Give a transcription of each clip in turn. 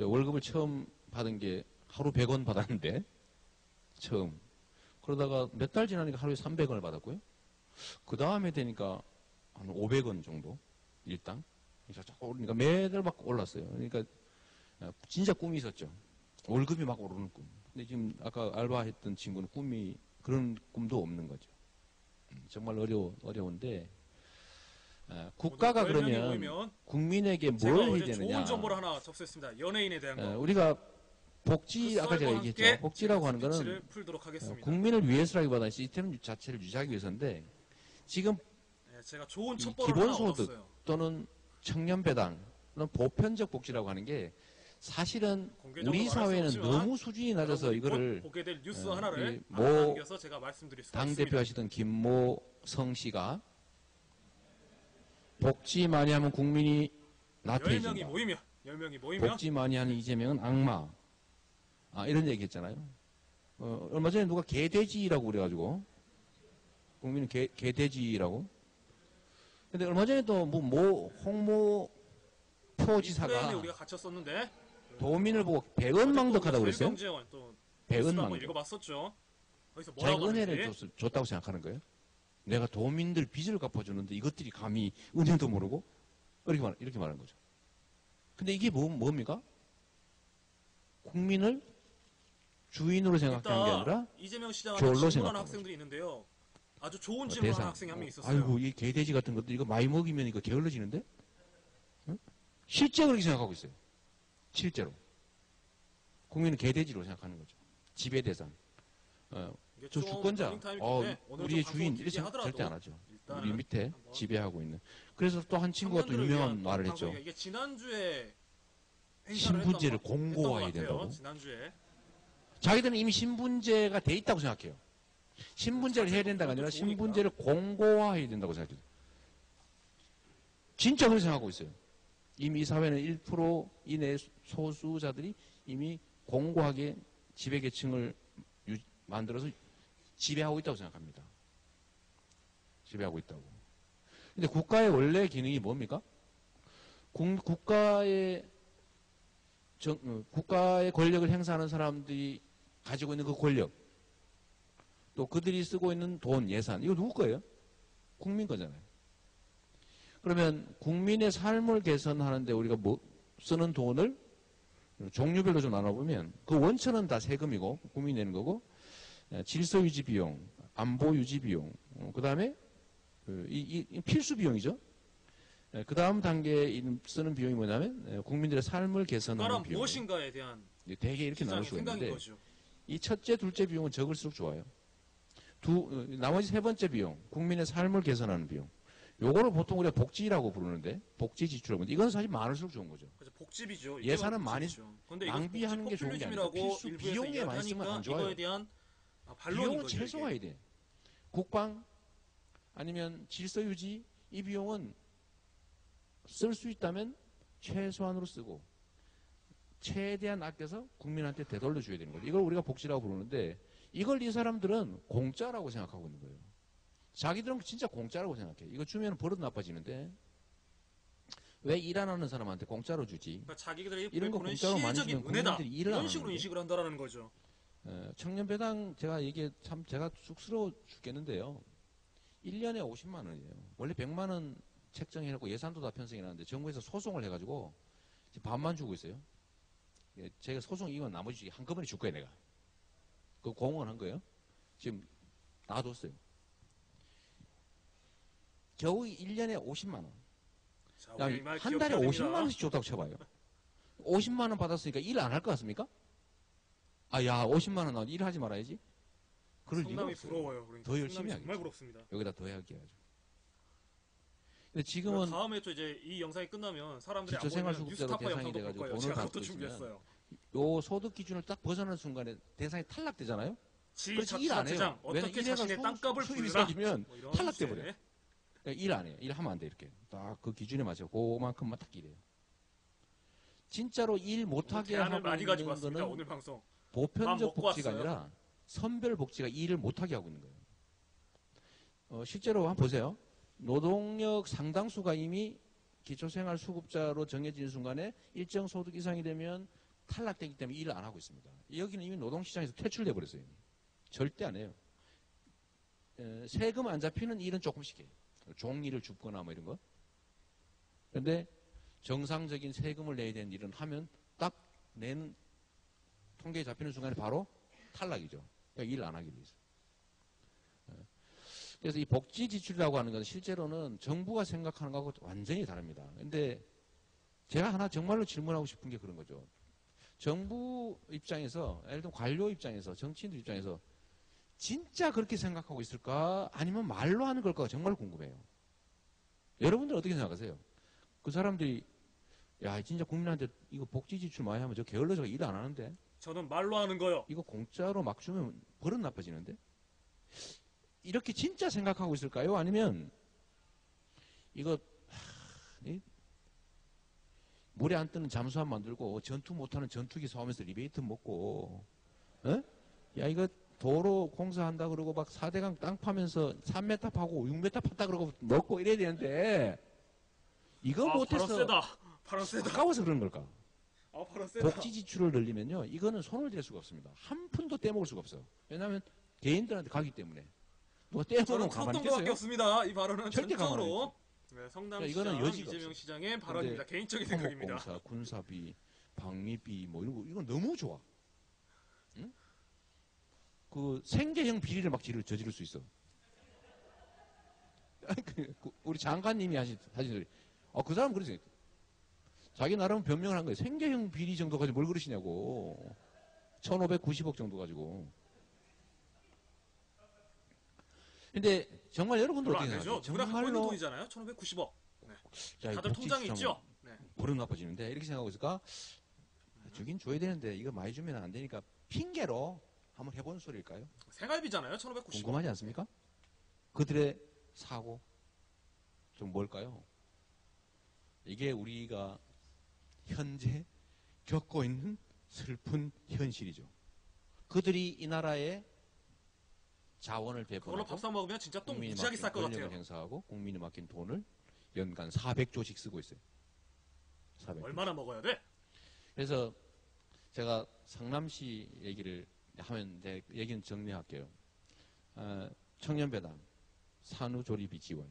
월급을 처음 받은 게 하루 100원 받았는데, 처음. 그러다가 몇 달 지나니까 하루에 300원을 받았고요. 그 다음에 되니까 한 500원 정도, 일당. 그러니까 매달 막 올랐어요. 그러니까 진짜 꿈이 있었죠. 월급이 막 오르는 꿈. 근데 지금 아까 알바했던 친구는 그런 꿈도 없는 거죠. 정말 어려운데, 국가가 그러면 국민에게 뭘 해야 되느냐. 좋은 정보를 하나 접수했습니다. 연예인에 대한 거. 우리가 아까 제가 얘기했죠. 복지라고 하는 거는 국민을 위해서라기보다는 시스템 자체를 유지하기 위해서인데, 지금 제가 좋은 첩보를 기본소득 또는 청년배당 또는 보편적 복지라고 하는 게 사실은 우리 사회는 너무 수준이 낮아서 이거를 보게 될 뉴스 하나를 뭐 제가 말씀드릴 수가 당대표 하시던 김모성 씨가 복지 많이 하면 국민이 나태해진다. 10명이 모이면 복지 많이 하는 이재명은 악마. 이런 얘기 했잖아요. 얼마 전에 누가 개돼지라고 그래가지고 국민은 개돼지라고. 근데 얼마 전에 또 홍모표 지사가 우리가 갇혔었는데 도민을 보고 백언망덕하다고 그랬어요. 백언망덕. 읽어봤었죠. 자기가 은혜를 줬다고 생각하는 거예요. 내가 도민들 빚을 갚아주는데 이것들이 감히 은혜도 모르고 이렇게 말하는 거죠. 근데 이게 뭡니까? 국민을 주인으로 생각하는 게 아니라 이재명 시장한테 질문하는 학생들이 있는데요. 아주 좋은 질문하는 학생이 한 명 있었어요. 아이고 이 개돼지 같은 것들 이거 많이 먹이면 이거 게을러지는데? 응? 실제 그렇게 생각하고 있어요. 실제로. 국민은 개돼지로 생각하는 거죠. 지배 대상. 저 주권자, 우리의 주인 이렇게 절대 안 하죠. 우리 밑에 지배하고 있는. 그래서 또 한 친구가 또 유명한 말을 했죠. 이게 지난주에 신분제를 공고화해야 된다고. 지난주에. 자기들은 이미 신분제가 돼 있다고 생각해요. 신분제를 해야 된다가 아니라 신분제를 공고화해야 된다고 생각해요. 진짜 그렇게 생각하고 있어요. 이미 이 사회는 1% 이내 소수자들이 이미 공고하게 지배계층을 만들어서 지배하고 있다고 생각합니다. 지배하고 있다고. 근데 국가의 원래 기능이 뭡니까? 국가의 권력을 행사하는 사람들이 가지고 있는 그 권력, 또 그들이 쓰고 있는 돈, 예산, 이거 누구 거예요? 국민 거잖아요. 그러면 국민의 삶을 개선하는데 우리가 쓰는 돈을 종류별로 좀 나눠보면 그 원천은 다 세금이고 국민이 내는 거고, 질서 유지 비용, 안보 유지 비용, 그 다음에 이 필수 비용이죠. 그 다음 단계에 쓰는 비용이 뭐냐면 국민들의 삶을 개선하는 비용. 무엇인가에 대한 되게 이렇게 나눌 수가 있는데 거죠. 이 첫째, 둘째 비용은 적을수록 좋아요. 나머지 세 번째 비용, 국민의 삶을 개선하는 비용. 요거를 보통 우리가 복지라고 부르는데, 복지 지출하고 이건 사실 많을수록 좋은 거죠. 그래서 복지비죠. 예산은 많이 낭비하는 게 좋은 게 아니라 필수 비용에 많이 쓰면 안 좋아요. 이거에 대한 비용은 최소화해야 돼. 국방 아니면 질서 유지, 이 비용은 쓸 수 있다면 최소한으로 쓰고 최대한 아껴서 국민한테 되돌려 줘야 되는 거죠. 이걸 우리가 복지라고 부르는데 이걸 이 사람들은 공짜라고 생각하고 있는 거예요. 자기들은 진짜 공짜라고 생각해. 이거 주면 버릇 나빠지는데 왜 일 안 하는 사람한테 공짜로 주지? 그러니까 자기들이 이런 거 공짜로 많이 주면 국민들이 일을 안 하는 이런 식으로 인식을 한다라는 거죠. 청년배당 제가 쑥스러워 죽겠는데요. 1년에 50만 원이에요. 원래 100만 원 책정해놓고 예산도 다 편성해 놨는데 정부에서 소송을 해가지고 지금 반만 주고 있어요. 제가 소송 이건 나머지 한꺼번에 줄 거예요, 내가. 그 공헌한 거예요. 지금 놔뒀어요. 겨우 1년에 50만 원. 자, 한 달에 50만 원씩 줬다고 쳐봐요. 50만 원 받았으니까 일 안 할 것 같습니까? 야, 50만 원 나오지 일하지 말아야지. 그럴 리가 없어요. 부러워요. 그러니까 더 열심히 하겠죠. 정말 부럽습니다. 여기다 더 해야게 하죠. 근데 지금은 다음에 또 이제 이 영상이 끝나면 사람들이 기초생활수급자로 대상이 돼가지고 돈을 받고 있으면 요 소득 기준을 딱 벗어나는 순간에 대상이 탈락되잖아요. 그래서 일 안 해요. 어떻게 자신의 땅값을 수입이 불리나? 생기면 탈락돼 버려요. 일 안 해요. 일하면 안 돼 이렇게. 딱 그 기준에 맞춰 그만큼만 딱 일해요. 진짜로 일 못하게 하고 많이 있는 거는 오늘 방송. 보편적 복지가 아니라 선별 복지가 일을 못하게 하고 있는 거예요. 실제로 한번 보세요. 노동력 상당수가 이미 기초생활수급자로 정해진 순간에 일정 소득 이상이 되면 탈락되기 때문에 일을 안 하고 있습니다. 여기는 이미 노동시장에서 퇴출돼 버렸어요. 이미. 절대 안 해요. 세금 안 잡히는 일은 조금씩 해요. 종이를 줍거나 뭐 이런 거. 그런데 정상적인 세금을 내야 되는 일은 하면 딱 내는 통계에 잡히는 순간에 바로 탈락이죠. 그러니까 일 안 하기 위해서. 그래서 이 복지 지출이라고 하는 건 실제로는 정부가 생각하는 거하고 완전히 다릅니다. 근데 제가 하나 정말로 질문하고 싶은 게 그런 거죠. 정부 입장에서, 예를 들면 관료 입장에서, 정치인들 입장에서 진짜 그렇게 생각하고 있을까? 아니면 말로 하는 걸까? 정말 궁금해요. 여러분들 어떻게 생각하세요? 그 사람들이 야 진짜 국민한테 이거 복지 지출 많이 하면 저 게을러서 일 안 하는데 저는 말로 하는 거요. 이거 공짜로 막 주면 버릇 나빠지는데 이렇게 진짜 생각하고 있을까요? 아니면 이거 물에 안 뜨는 잠수함 만들고 전투 못하는 전투기 사오면서 리베이트 먹고 어? 야 이거 도로 공사한다 그러고 막 4대강 땅 파면서 3m 파고 6m 팠다 그러고 먹고 이래야 되는데 이거 못해서 바로 세다. 바로 세다. 아까워서 그런 걸까? 바로 세다. 복지 지출을 늘리면요 이거는 손을 댈 수가 없습니다. 한 푼도 떼먹을 수가 없어요. 왜냐하면 개인들한테 가기 때문에 누가 떼먹으면 저는 가만히 들었던 것밖에 있겠어요? 없습니다. 이 발언은 절대 가만히 전적으로 네, 성남시장 이거는 여지가 이재명 없어요. 시장의 발언입니다. 개인적인 생각입니다. 토목공사, 군사비, 방위비 뭐 이런 거 이건 너무 좋아. 응? 그 생계형 비리를 막 저지를 수 있어. 우리 장관님이 하신 소리. 그 사람 그러지. 자기 나름 변명을 한 거예요. 생계형 비리 정도 가지고 뭘 그러시냐고. 1590억 정도 가지고. 근데 정말 여러분들 어떻게 생각하세요? 누구나 갖고 있는 돈이잖아요. 1590억. 네. 야, 다들 통장에 있죠? 네. 버릇 나빠지는데 이렇게 생각하고 있을까? 주긴 줘야 되는데 이거 많이 주면 안 되니까 핑계로 한번 해보는 소리일까요? 생활비잖아요. 1590억. 궁금하지 않습니까? 그들의 사고 좀 뭘까요? 이게 우리가 현재 겪고 있는 슬픈 현실이죠. 그들이 이 나라에 자원을 그걸로 배분하고 밥 사 먹으면 진짜 똥 국민이 무지하게 맡긴 쌀 것 권력을 같아요. 행사하고 국민이 맡긴 돈을 연간 400조씩 쓰고 있어요. 400조. 얼마나 먹어야 돼? 그래서 제가 상남시 얘기를 하면 내 얘기는 정리할게요. 청년배당, 산후조리비 지원,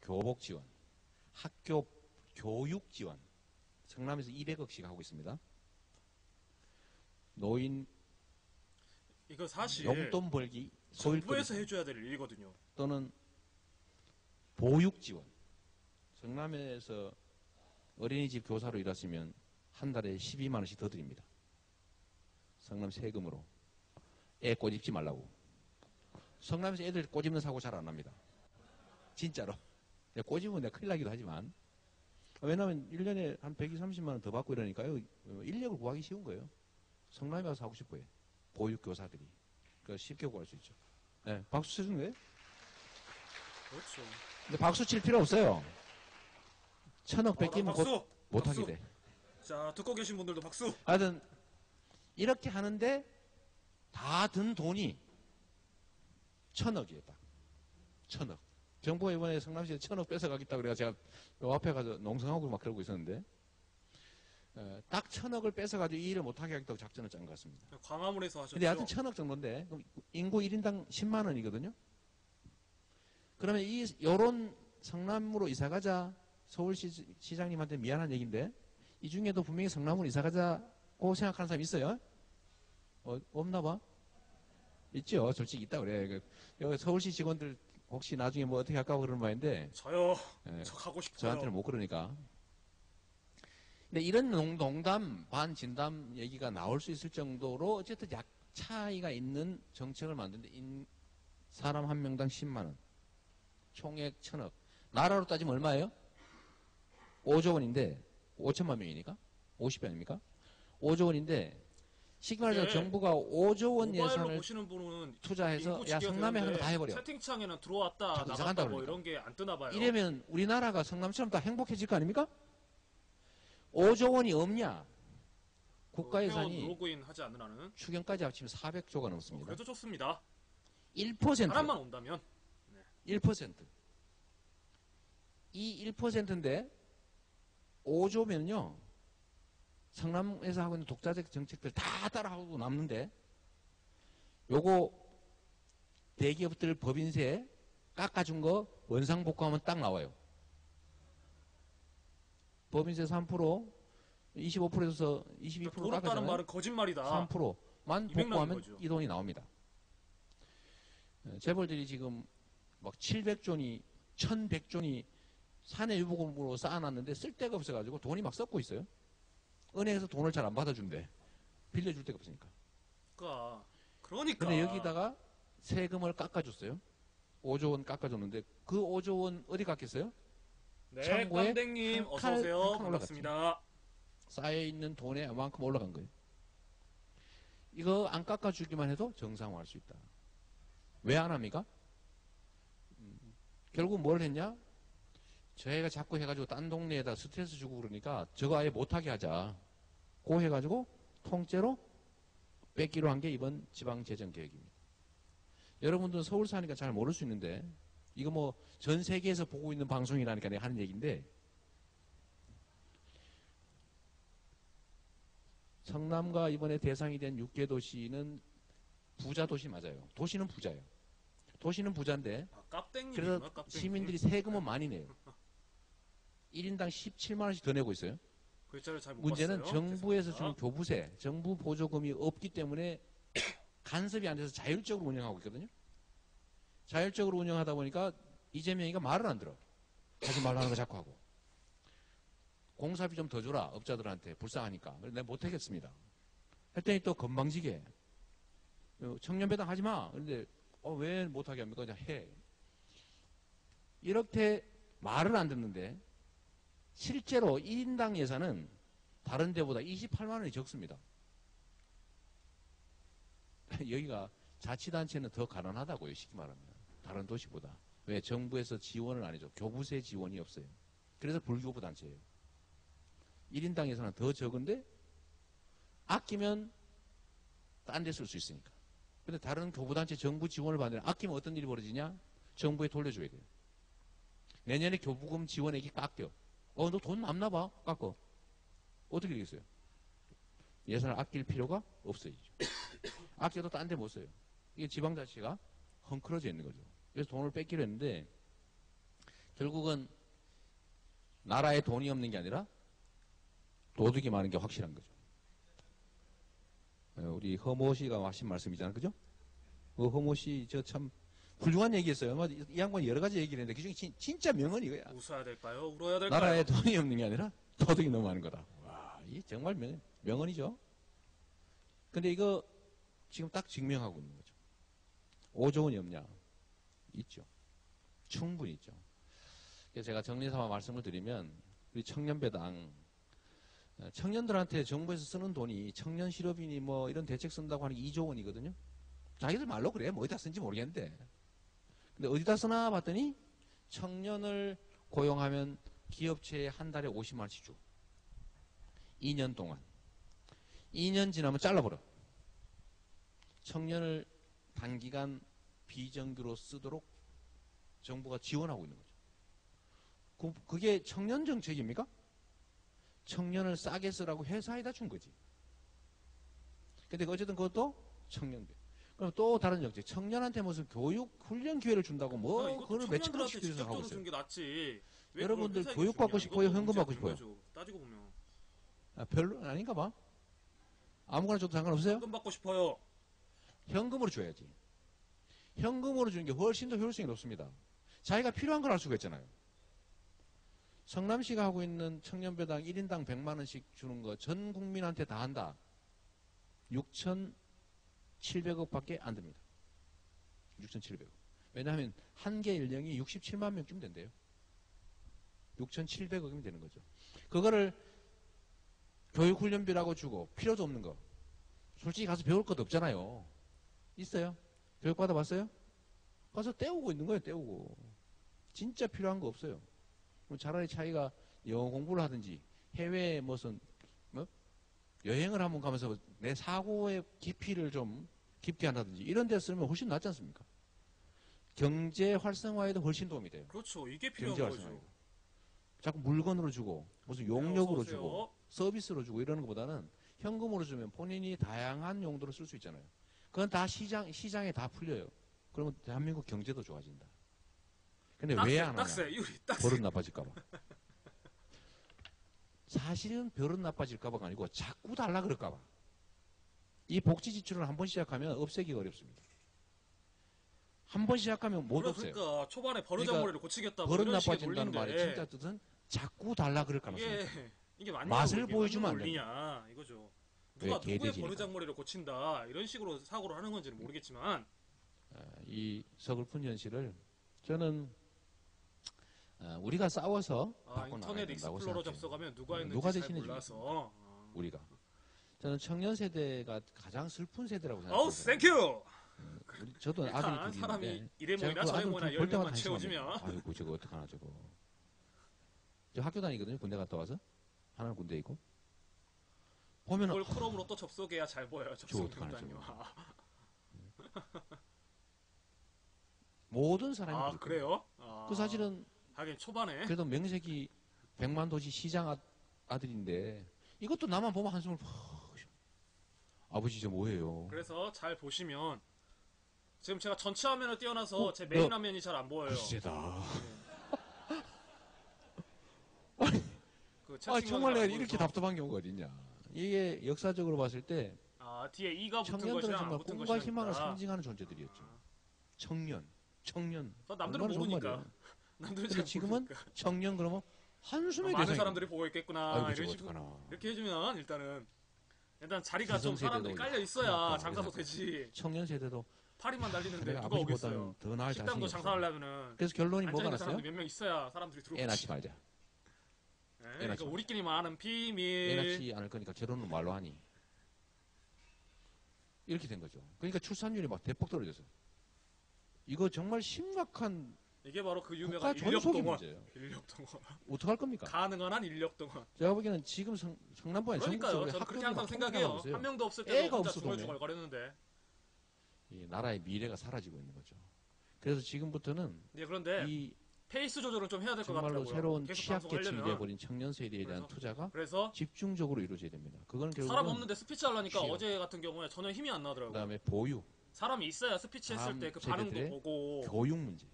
교복 지원, 학교 교육 지원, 성남에서 200억씩 하고 있습니다. 노인 이거 사실 용돈 벌기, 정부에서 해줘야 될 일이거든요. 또는 보육 지원. 성남에서 어린이집 교사로 일하시면 한 달에 12만 원씩 더 드립니다. 성남 세금으로. 애 꼬집지 말라고. 성남에서 애들 꼬집는 사고 잘 안 납니다. 진짜로. 꼬집으면 내가 큰일 나기도 하지만. 왜냐하면 1년에 한 120, 30만 원 더 받고 이러니까요. 인력을 구하기 쉬운 거예요. 성남에 가서 하고 싶어요. 보육교사들이. 그러니까 쉽게 구할 수 있죠. 네, 박수 쳐준 거예요? 그렇죠. 근데 박수 칠 필요 없어요. 1,000억 뺏기면 박수! 곧 못하게 박수! 돼. 자, 듣고 계신 분들도 박수! 하여튼 이렇게 하는데 다 든 돈이 1,000억이에요. 딱. 1,000억. 정부가 이번에 성남시에 1,000억 뺏어가겠다 그래가 제가 요 앞에 가서 농성하고 막 그러고 있었는데 딱 1,000억을 뺏어가지고 이 일을 못하게 하겠다고 작전을 짠 것 같습니다. 광화문에서 하셨죠. 근데 하여튼 1,000억 정도인데 그럼 인구 1인당 10만 원이거든요. 그러면 요런 성남으로 이사가자 서울시장님한테 미안한 얘기인데 이 중에도 분명히 성남으로 이사가자고 생각하는 사람이 있어요? 없나 봐? 있죠. 솔직히 있다 그래. 서울시 직원들 혹시 나중에 뭐 어떻게 할까 그러는 말인데 저요. 예, 저 가고 싶어요. 저한테는 못 그러니까. 근데 이런 농담, 반진담 얘기가 나올 수 있을 정도로 어쨌든 약 차이가 있는 정책을 만드는데 사람 한 명당 10만 원. 총액 1,000억. 나라로 따지면 얼마예요? 5조 원인데 5천만 명이니까 50배 아닙니까? 5조 원인데 쉽게 말해서 네. 정부가 5조 원 모바일로 예산을 보시는 분은 투자해서 인구 야 집계가 성남에 하는 거 다 되는데 해버려. 채팅창에는 들어왔다 자꾸 나갔다 이상한다 뭐 그러니까. 이런 게 안 뜨나 봐요. 이러면 우리나라가 성남처럼 다 행복해질 거 아닙니까? 5조 원이 없냐? 국가 예산이 로그인 하지 않는 한은 추경까지 합치면 400조가 넘습니다. 그래도 좋습니다. 1%. 사람만 온다면 1%. 이 1%인데 5조면요. 성남에서 하고 있는 독자적 정책들 다 따라하고 남는데 요거 대기업들 법인세 깎아준 거 원상복구하면 딱 나와요. 법인세 3%, 25%에서 22% 그러니까 돈 없다는 깎아주면 말은 거짓말이다. 3%만 200 명인 복구하면 거죠. 이 돈이 나옵니다. 재벌들이 지금 막 700조니 1100조니 사내 유보금으로 쌓아놨는데 쓸 데가 없어가지고 돈이 막 썩고 있어요. 은행에서 돈을 잘 안 받아준대. 빌려줄 데가 없으니까. 그러니까. 근데 여기다가 세금을 깎아줬어요. 5조 원 깎아줬는데 그 5조 원 어디 갔겠어요? 네, 창고에 꽝댕님 한 어서 칸, 오세요. 한 칸 반갑습니다. 쌓여있는 돈에 이만큼 올라간 거예요. 이거 안 깎아주기만 해도 정상화할 수 있다. 왜 안 합니까? 결국 뭘 했냐? 저희가 자꾸 해가지고 딴 동네에다 스트레스 주고 그러니까 저거 아예 못하게 하자. 고 해가지고 통째로 뺏기로 한 게 이번 지방재정개혁입니다. 여러분들은 서울 사니까 잘 모를 수 있는데 이거 뭐 전 세계에서 보고 있는 방송이라니까 내가 하는 얘기인데 성남과 이번에 대상이 된 6개 도시는 부자 도시 맞아요. 도시는 부자예요. 도시는 부자인데 그래서 시민들이 세금은 많이 내요. 1인당 17만 원씩 더 내고 있어요. 글자를 잘 못 문제는 봤어요. 정부에서 주는 죄송합니다. 교부세, 정부 보조금이 없기 때문에 간섭이 안 돼서 자율적으로 운영하고 있거든요. 자율적으로 운영하다 보니까 이재명이가 말을 안 들어. 하지 말라는 거 자꾸 하고. 공사비 좀 더 줘라, 업자들한테. 불쌍하니까. 그래서 내가 못하겠습니다. 했더니 또 건방지게. 청년배당 하지 마. 그런데 왜 못하게 합니까? 그냥 해. 이렇게 말을 안 듣는데 실제로 1인당 예산은 다른 데보다 28만 원이 적습니다. 여기가 자치단체는 더 가난하다고요. 쉽게 말하면. 다른 도시보다. 왜? 정부에서 지원을 안 해줘. 교부세 지원이 없어요. 그래서 불교부 단체예요. 1인당 예산은 더 적은데 아끼면 딴 데 쓸 수 있으니까. 근데 다른 교부단체 정부 지원을 받으면 아끼면 어떤 일이 벌어지냐? 정부에 돌려줘야 돼요. 내년에 교부금 지원액이 깎여. 너 돈 남나 봐. 깎어. 어떻게 되겠어요? 예산을 아낄 필요가 없어지죠. 아껴도 딴 데 못 써요. 이게 지방자치가 헝클어져 있는 거죠. 그래서 돈을 뺏기로 했는데 결국은 나라에 돈이 없는 게 아니라 도둑이 많은 게 확실한 거죠. 우리 허모 씨가 하신 말씀이잖아요. 그죠? 허모 씨 저 참 훌륭한 얘기했어요. 이 양반이 여러 가지 얘기를 했는데 그중에 진짜 명언이 이거야. 웃어야 될까요? 울어야 될까요? 나라에 돈이 없는 게 아니라 도둑이 너무 많은 거다. 와, 이 정말 명언이죠. 근데 이거 지금 딱 증명하고 있는 거죠. 5조 원이 없냐? 있죠. 충분히 있죠. 그래서 제가 정리삼아 말씀을 드리면 우리 청년배당 청년들한테 정부에서 쓰는 돈이 청년 실업인이 뭐 이런 대책 쓴다고 하는 게 2조 원이거든요. 자기들 말로 그래. 뭐 어디다 쓴지 모르겠는데. 근데 어디다 쓰나 봤더니 청년을 고용하면 기업체에 한 달에 50만 원씩 줘. 2년 동안. 2년 지나면 잘라버려. 청년을 단기간 비정규로 쓰도록 정부가 지원하고 있는 거죠. 그게 청년 정책입니까? 청년을 싸게 쓰라고 회사에다 준 거지. 근데 어쨌든 그것도 청년배. 그럼 또 다른 정책. 청년한테 무슨 교육, 훈련 기회를 준다고 그걸 몇천 원씩 들여서 하고 있어요. 주는 게 낫지. 왜 여러분들 그걸 교육 받고 싶어요? 이것도 현금 받고 문제가 싶어요? 된 거죠. 따지고 보면. 별로 아닌가 봐. 아무거나 줘도 상관없어요? 현금 받고 싶어요. 현금으로 줘야지. 현금으로 주는 게 훨씬 더 효율성이 높습니다. 자기가 필요한 걸 할 수가 있잖아요. 성남시가 하고 있는 청년배당 1인당 100만 원씩 주는 거 전 국민한테 다 한다. 6,700억 밖에 안 됩니다. 6,700억. 왜냐하면 한 개 연령이 67만 명쯤 된대요. 6,700억이면 되는 거죠. 그거를 교육훈련비라고 주고 필요도 없는 거. 솔직히 가서 배울 것도 없잖아요. 있어요? 교육 받아봤어요? 가서 때우고 있는 거예요. 때우고. 진짜 필요한 거 없어요. 차라리 자기가 영어 공부를 하든지 해외에 무슨 여행을 한번 가면서 내 사고의 깊이를 좀 깊게 한다든지 이런 데 쓰면 훨씬 낫지 않습니까? 경제 활성화에도 훨씬 도움이 돼요. 그렇죠. 이게 필요한 경제 거죠. 활성화. 자꾸 물건으로 주고 무슨 용역으로 주고 서비스로 주고 이러는 것보다는 현금으로 주면 본인이 다양한 용도로 쓸 수 있잖아요. 그건 다 시장에 다 풀려요. 그러면 대한민국 경제도 좋아진다. 근데 왜 안 하냐? 딱세, 유리, 딱세. 버릇 나빠질까봐. 사실은 버릇 나빠질까봐가 아니고 자꾸 달라 그럴까봐. 이 복지 지출을 한 번 시작하면 없애기가 어렵습니다. 한 번 시작하면 못 없애요. 그러니까 초반에 버르장머리를 고치겠다고 버릇 이런 식의 나빠진다는 말의 논리인데 진짜 뜻은 자꾸 달라 그럴 가능성이 있어요. 이게 맞냐고, 맛을 이게 보여주면 안 맞는 논리냐 이거죠. 왜 누가 누구의 개돼지니까. 버르장머리를 고친다 이런 식으로 사고를 하는 건지는 모르겠지만 이 서글픈 현실을 저는 우리가 싸워서 바꿔나가야 인터넷 된다고 익스플로러 생각해요. 접속하면 누가 했는지 누가 잘 대신해 몰라서 우리가. 저는 청년 세대가 가장 슬픈 세대라고 어우 생각해요. 땡큐. 저도 일단 아들이 사람이 둘인데 이래 모이나 저래 모이나 볼 때마다 10명만 채워지면 아이고 저거 어떡하나 저거. 저 학교 다니거든요. 군대 갔다 와서. 하나는 군대 있고. 보면 그걸 크롬으로 또 접속해야 잘 보여요. 접속 어떡하나, 명단이요. 모든 사람이 아 그럴 그래요? 거예요. 그 사실은 하긴 초반에 그래도 명색이 100만 도시 시장 아들인데 이것도 나만 보면 한숨을 푹 쉬어. 아버지 저 뭐예요? 그래서 잘 보시면 지금 제가 전체 화면을 띄워놔서 제 메인 화면이 잘 안 보여요. 글쎄다. 그 정말 내가 안 이렇게 보여서. 답답한 경우가 어딨냐. 이게 역사적으로 봤을 때 뒤에 이가 붙은 청년들은 것이랑 정말 안 붙은 꿈과 것이랑 희망을 있다. 상징하는 존재들이었죠. 청년. 남들은 얼마나 좋은 모르니까. 말이에요. 남들은 근데 잘 지금은 모르니까. 청년 그러면 한숨의 많은 대상이 사람들이 보고 있겠구나 아이고 이런 저거 식으로 어떡하나. 이렇게 해주면 일단 자리가 좀 기성세대도 사람들이 깔려 있어야 그러니까, 장사도 그래서 되지. 청년 세대도 파리만 달리는데 내가 누가 오겠어요. 아버지보다는 더 나을 자신이 식당도 없어. 장사하려면은 그래서 결론이 뭐가 앉아있는 났어요? 사람들 몇 명 있어야 사람들이 들어오지. 애 낳지 말자. 그러니까 우리끼리만 아는 애 비밀. 낳지 않을 거니까 결혼은 말로 하니. 이렇게 된 거죠. 그러니까 출산율이 막 대폭 떨어졌어요. 이거 정말 심각한 이게 바로 그 유명한 국가 전속의 인력동원. 문제예요. 인력동원. 어떡할 겁니까? 가능한 한 인력동원. 제가 보기에는 지금 성남부에 그러니까요. 저는 그렇게 항상 생각해요. 한 명도 없을 때도 애가 혼자 없어, 중얼중얼 거렸는데. 이 나라의 미래가 사라지고 있는 거죠. 그래서 지금부터는 그런데 이 페이스 조절은 좀 해야 될 것 정말로 같더라고요. 새로운 계속 취약계층이 방송하려면. 되어버린 청년 세대에 대한 투자가 그래서 집중적으로 이루어져야 됩니다. 그건 사람 결국은 없는데 스피치 하려니까 쉬워. 어제 같은 경우에 전혀 힘이 안 나더라고요. 그다음에 보유, 사람이 있어야 스피치 했을 다음 때 그 반응도 세대들의 보고 교육 문제,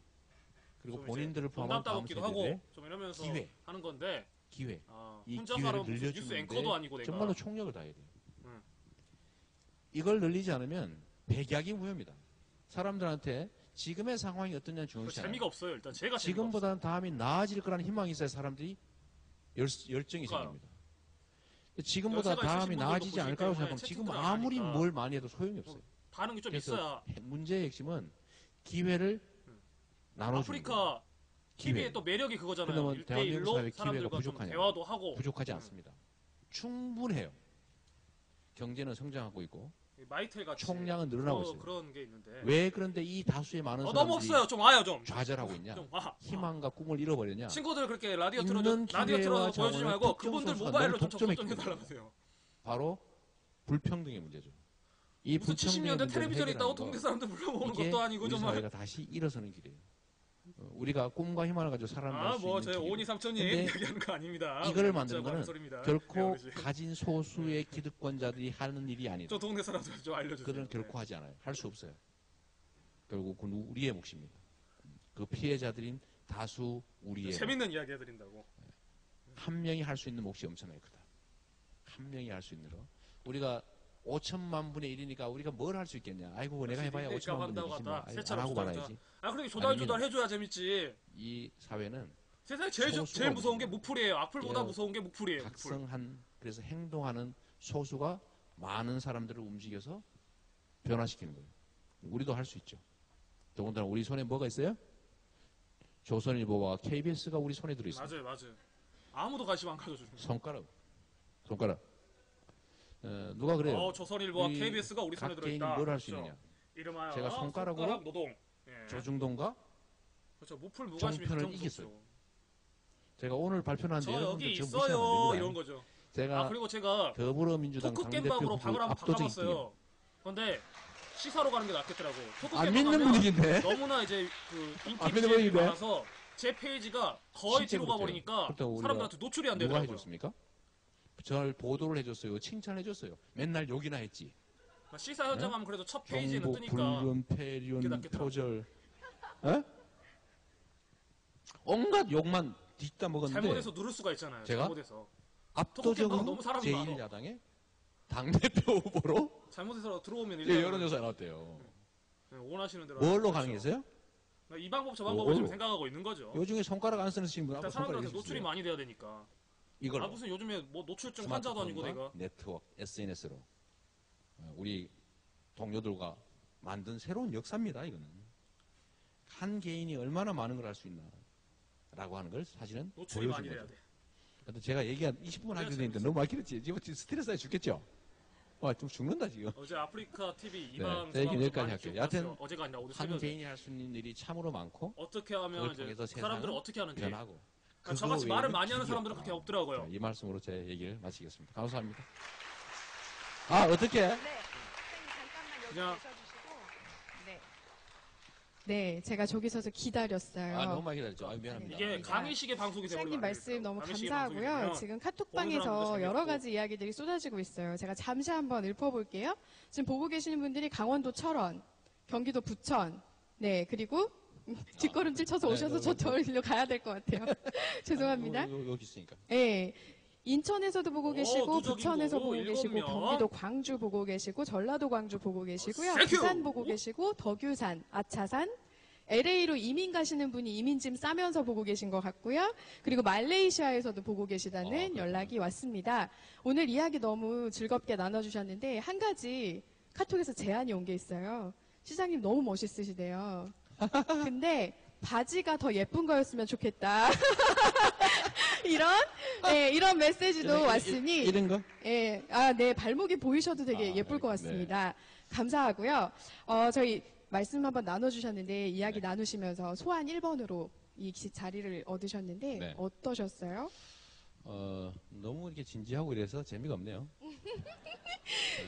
그리고 좀 본인들을 이제 포함한 농담 다음 따먹기도 세대들의 하고 좀 이러면서 기회. 하는 건데 기회, 이 혼자서 기회를 하는 무슨 뉴스 앵커도 늘려주는데 아니고 내가 정말로 총력을 다해야 돼요. 응. 이걸 늘리지 않으면 백약이 무효입니다. 사람들한테 지금의 상황이 어떠냐 그 중요시 재미가 없어요. 일단 제가 재미가 없어요. 지금보다는 다음이 나아질 거라는 희망이 있어야 사람들이 열정이 그러니까요. 생깁니다. 지금보다 연세가 다음이 있으신 나아지지 분들도 않을 거라고 보시기 생각하면 지금 때문에 아무리 채팅들을 뭘 많이 해도 소용이 없어요. 반응이 좀 그래서 있어야 문제의 핵심은 기회를 나눠주는 거예요. 아프리카 TV의 또 매력이 그거잖아요. 그러면 대한민국 1대1로 사회 기회가 사람들과 좀 부족하냐? 대화도 하고 부족하지 않습니다. 충분해요. 경제는 성장하고 있고 마이텔 같이 총량은 늘어나고 있어요. 그런 게 있는데 왜 그런데 이 다수의 많은 너무 사람들이 없어요. 좀 와요 좀. 좌절하고 있냐? 좀 와. 희망과 꿈을 잃어버렸냐? 친구들 그렇게 라디오 있는 틀어서 기회와 보여주지 자원을 말고 특정 그분들 선수가 모바일로 너무 좀 접속 좀 독점했기 해달라고 하세요. 바로 불평등의 문제죠. 이 무슨 불평등의 70년대 문제를 텔레비전이 있다고 해결하는 거, 동네 사람들 불러모으는 이게 것도 아니고 우리 정말. 사회가 다시 일어서는 길이에요. 우리가 꿈과 희망을 가지고 살아날 수 뭐 있는 저희 길이고. 오니 삼촌님 근데 얘기하는 거 아닙니다. 이거를 문자 만드는 뭐 하는 거는 소리입니다. 결코 네, 어르신. 가진 소수의 기득권자들이 하는 일이 아니다. 저 동네 사람들 좀 알려주세요. 그들은 결코 하지 않아요. 할 수 없어요. 결국 그건 우리의 몫입니다. 그 피해자들인 다수 우리의 재밌는 이야기 해드린다고. 한 명이 할 수 있는 몫이 엄청나게 크다. 한 명이 할 수 있는 거. 우리가 5천만 분의 1이니까 우리가 뭘 할 수 있겠냐. 아이고 내가 해봐야 5천만 분의 1이지 뭐. 안 하고 말아야지. 그렇게 조달조달 해줘야 재밌지. 이 사회는 세상에 제일 소수가 무서운 게 없습니다. 무풀이에요. 악플보다 예, 무서운 게 무풀이에요. 무풀. 각성한 그래서 행동하는 소수가 많은 사람들을 움직여서 변화시키는 거예요. 우리도 할 수 있죠. 더군다나 우리 손에 뭐가 있어요? 조선일보와 KBS가 우리 손에 들어있어요. 맞아요. 아무도 관심 안 가져주는 거예요. 손가락. 누가 그래요? 조선일보와 KBS가 우리 손에 각 개인이 들어있다. 뭘 할 수 그렇죠. 있느냐? 이름하여 제가 손가락으로 손가락 노동. 예. 조중동과 그렇죠. 무풀 무관심이 정편을 가장 이겼어요. 무섭죠. 제가 오늘 발표하는데 저 여러분들 여기 저 무시하면 있어요. 됩니다. 이런 거죠. 제가 그리고 제가 더불어민주당 토크 당대표 겜방으로 후보 방을 한번 압도적 인기예요. 바꿔봤어요. 근데 시사로 가는 게 낫겠더라고. 토크 안 겜방 믿는 가면 분위기인데. 너무나 이제 그 인기 안 믿는 BJ들이 분위기인데. 많아서 제 페이지가 거의 실제 뒤로 그렇대요. 가버리니까 그렇다고 우리가 사람들한테 노출이 안 누가 되더라고요. 해줬습니까? 절 보도를 해줬어요. 칭찬해줬어요. 맨날 욕이나 했지. 시사 현장하면 그래도 첫 페이지는 경보, 뜨니까 불륜, 폐륜, 그게 낫겠더라고. 표절, 에? 온갖 욕만 뒤따 먹었는데 잘못해서 누를 수가 있잖아요. 제가? 잘못해서 압도적으로 너무 사람이 제1야당의 당대표 후보로 잘못해서 들어오면 예, 일단 여론조사에 나왔대요. 원하시는 대로 뭘로 하죠. 강의했어요? 이 방법 저 방법을 지금 뭘로? 생각하고 있는 거죠. 요즘에 손가락 안 쓰는 친구하고 일단 손가락 사람들한테 노출이 많이 돼야 되니까. 이걸로 무슨 요즘에 뭐 노출증 환자도 아니고 스마트폰과 내가. 네트워크, SNS로 우리 동료들과 만든 새로운 역사입니다. 이거는 한 개인이 얼마나 많은 걸 할 수 있나라고 하는 걸 사실은 노출이 많이 보여준 돼야 거죠. 돼. 하여튼 제가 얘기한 20분 하기로 되는데 너무 많이 길었지. 지금 스트레스에 죽겠죠? 와, 좀 죽는다 지금. 어제 아프리카 TV 네, 이방 제 얘기는 여기까지 할게요. 여하튼 어제가 아니라 오늘 한 새벽에 개인이 할 수 있는 일이 참으로 많고 어떻게 하면 그걸 이제 통해서 그 사람들은 세상은 어떻게 하는지. 변하고 저같이 그거 말을 외에는 많이 하는 길이 사람들은 없다. 그렇게 없더라고요. 자, 이 말씀으로 제 얘기를 마치겠습니다. 감사합니다. 아, 어떻게? 네, 선생님 잠깐만 여기 그냥- 계셔주시고. 네. 네, 제가 저기 서서 기다렸어요. 아, 너무 많이 기다렸죠. 아, 미안합니다. 이게 네. 강의식의 방송이 되버리면 시장님 말씀 너무 강의식의 방송이 감사하고요. 되면 지금 보는 사람들도 카톡방에서 재미없고. 여러 가지 이야기들이 쏟아지고 있어요. 제가 잠시 한번 읊어볼게요. 지금 보고 계시는 분들이 강원도 철원, 경기도 부천, 네, 그리고 뒷걸음질 쳐서 네, 오셔서 네, 저 네. 저리로 가야 될 것 같아요. 죄송합니다. 여기 있으니까. 네. 인천에서도 보고 계시고 누적인구 부천에서 보고 7명. 계시고 경기도 광주 보고 계시고 전라도 광주 보고 계시고요. 땡큐. 부산 보고 계시고 덕유산, 아차산, LA로 이민 가시는 분이 이민짐 싸면서 보고 계신 것 같고요. 그리고 말레이시아에서도 보고 계시다는 그렇구나. 연락이 왔습니다. 오늘 이야기 너무 즐겁게 나눠주셨는데 한 가지 카톡에서 제안이 온 게 있어요. 시장님 너무 멋있으시대요. 근데 바지가 더 예쁜 거였으면 좋겠다. 이런 메시지도 왔으니 이런 거? 네, 발목이 보이셔도 되게 예쁠 것 같습니다. 감사하고요. 저희 말씀 한번 나눠주셨는데 이야기 나누시면서 소환 1번으로 이 자리를 얻으셨는데 네. 어떠셨어요? 너무 이렇게 진지하고 이래서 재미가 없네요.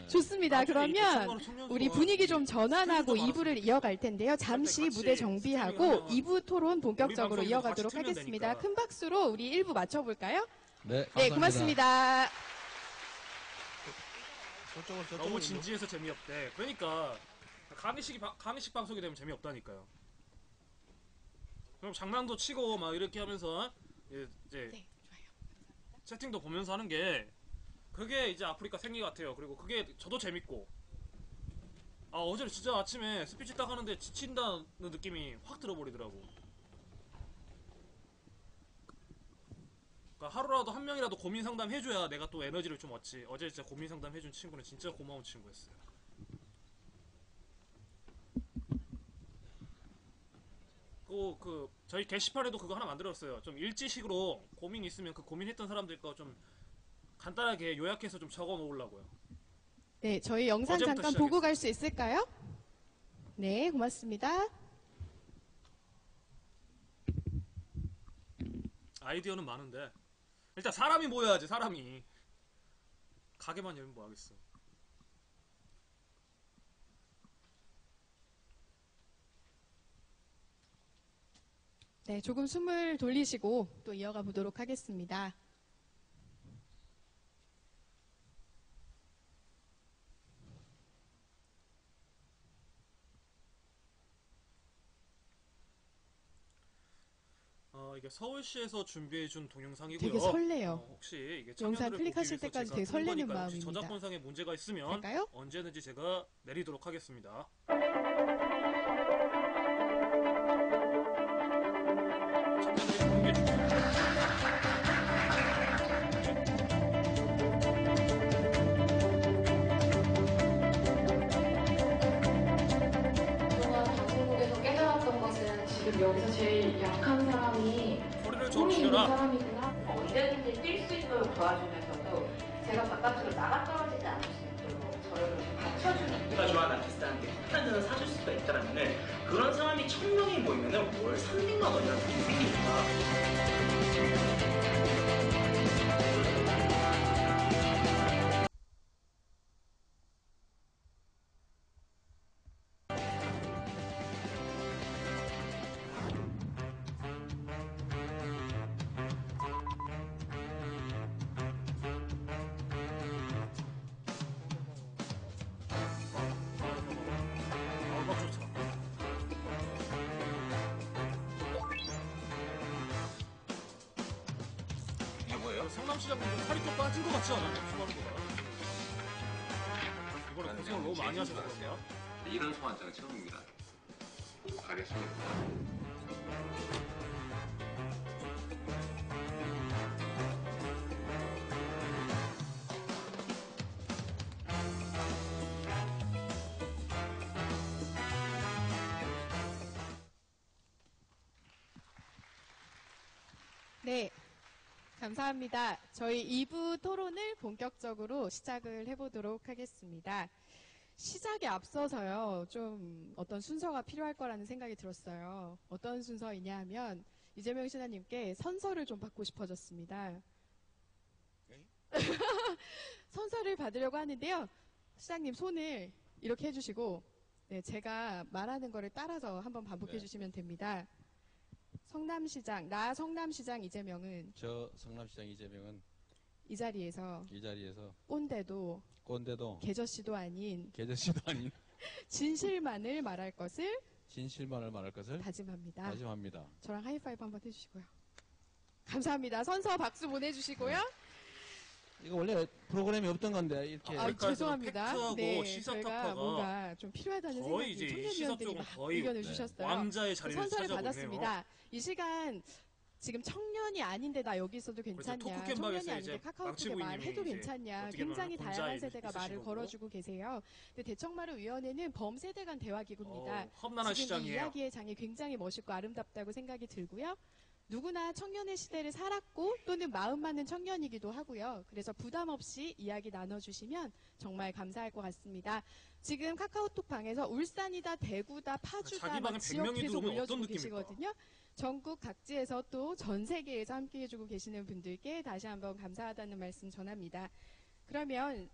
좋습니다. 나중에 이렇게 그러면 참고로 청년 우리 소환 분위기 좀 전환하고 스케줄도 2부를 이어갈 텐데요. 잠시 같이 무대 정비하고 스트리밍하면 2부 토론 본격적으로 우리 방송에서 이어가도록 같이 틀면 하겠습니다. 되니까. 큰 박수로 우리 1부 맞춰볼까요? 네, 네, 고맙습니다. 너무 진지해서 재미없대. 그러니까 강의식 방송이 되면 재미없다니까요. 그럼 장난도 치고 막 이렇게 하면서 이제 네, 좋아요. 채팅도 보면서 하는 게 그게 이제 아프리카 생리 같아요. 그리고 그게 저도 재밌고. 어제 진짜 아침에 스피치 딱 하는데 지친다는 느낌이 확 들어버리더라고. 그러니까 하루라도 한 명이라도 고민 상담 해줘야 내가 또 에너지를 좀 얻지. 어제 진짜 고민 상담 해준 친구는 진짜 고마운 친구였어요. 저희 게시판에도 그거 하나 만들었어요. 좀 일지식으로 고민 있으면 그 고민했던 사람들 거 좀 간단하게 요약해서 좀 적어 놓으려고요. 네, 저희 영상 어제부터 잠깐 보고 갈 수 있을까요? 네, 고맙습니다. 아이디어는 많은데 일단 사람이 모여야지. 사람이 가게만 열면 뭐 하겠어. 네, 조금 숨을 돌리시고 또 이어가 보도록 하겠습니다. 이게 서울시에서 준비해준 동영상이고요. 되게 설레요. 혹시 이게 영상 참여들을 클릭하실 보기 위해서 때까지 제가 되게 푸는 설레는 거니까 혹시 마음입니다. 저작권상의 문제가 있으면 갈까요? 언제든지 제가 내리도록 하겠습니다. 참여들이 보는 게 중요해요. 그동안 방송국에서 깨달았던 것은 지금 여기서 제일 약한 사람이 소리를 좀 힘이 있는 줄여라. 사람이구나. 언제든지 뛸 수 있도록 도와주면서도 제가 바깥으로 나가 떨어지지 않을 수 있도록 저를 이렇게 받쳐주는 네가 좋아하는 비슷한 게 커피한 잔을 사줄 수가 있다라면은 그런 사람이 1000명이 모이면은 월 300만 원이라는 돈이 생깁니다. 성남시장님도 살이 좀 빠진 것 같지 않아요? 수많은보다. 이번에 고생을 너무 많이 하셔서 그런가? 이런 소환 저는 처음입니다. 가겠습니다. 네, 감사합니다. 저희 2부 토론을 본격적으로 시작을 해보도록 하겠습니다. 시작에 앞서서요, 좀 어떤 순서가 필요할 거라는 생각이 들었어요. 어떤 순서이냐 하면, 이재명 시장님께 선서를 좀 받고 싶어졌습니다. 선서를 받으려고 하는데요. 시장님 손을 이렇게 해주시고, 네, 제가 말하는 거를 따라서 한번 반복해 주시면 됩니다. 성남시장, 나 성남시장 이재명은 저 성남시장 이재명은 이 자리에서 이 자리에서 꼰대도 꼰대도 개저씨도 아닌 개저씨도 아닌 진실만을 말할 것을 진실만을 말할 것을 다짐합니다. 다짐합니다. 저랑 하이파이브 한번 해주시고요. 감사합니다. 선서 박수 보내주시고요. 이거 원래 프로그램이 없던 건데 이렇게 아, 죄송합니다. 팩트하고 네, 시사타파가 저희가 뭔가 좀 필요하다는 거의 생각이 이제 시사 청년위원들이 쪽은 막 거의 의견을 네. 주셨어요. 왕자의 자리를 선서를 찾아보네요. 받았습니다. 이 시간 지금 청년이 아닌데 나 여기 있어도 괜찮냐, 토크 청년이 캠방에서 아닌데 이제 카카오톡에 망치부님이 말해도 이제 괜찮냐, 어떻게 보면 굉장히 혼자 다양한 세대가 말을 있으신 거고. 걸어주고 계세요. 근데 대청마루위원회는 범세대 간 대화기구입니다. 험난한 지금 이 시장이에요. 이야기의 장이 굉장히 멋있고 아름답다고 생각이 들고요. 누구나 청년의 시대를 살았고 또는 마음 맞는 청년이기도 하고요. 그래서 부담 없이 이야기 나눠주시면 정말 감사할 것 같습니다. 지금 카카오톡 방에서 울산이다, 대구다, 파주다 자기 방에 막 100명이 지역 계속 들어오면 올려주고 어떤 느낌일까? 계시거든요. 전국 각지에서 또 전 세계에서 함께해주고 계시는 분들께 다시 한번 감사하다는 말씀 전합니다. 그러면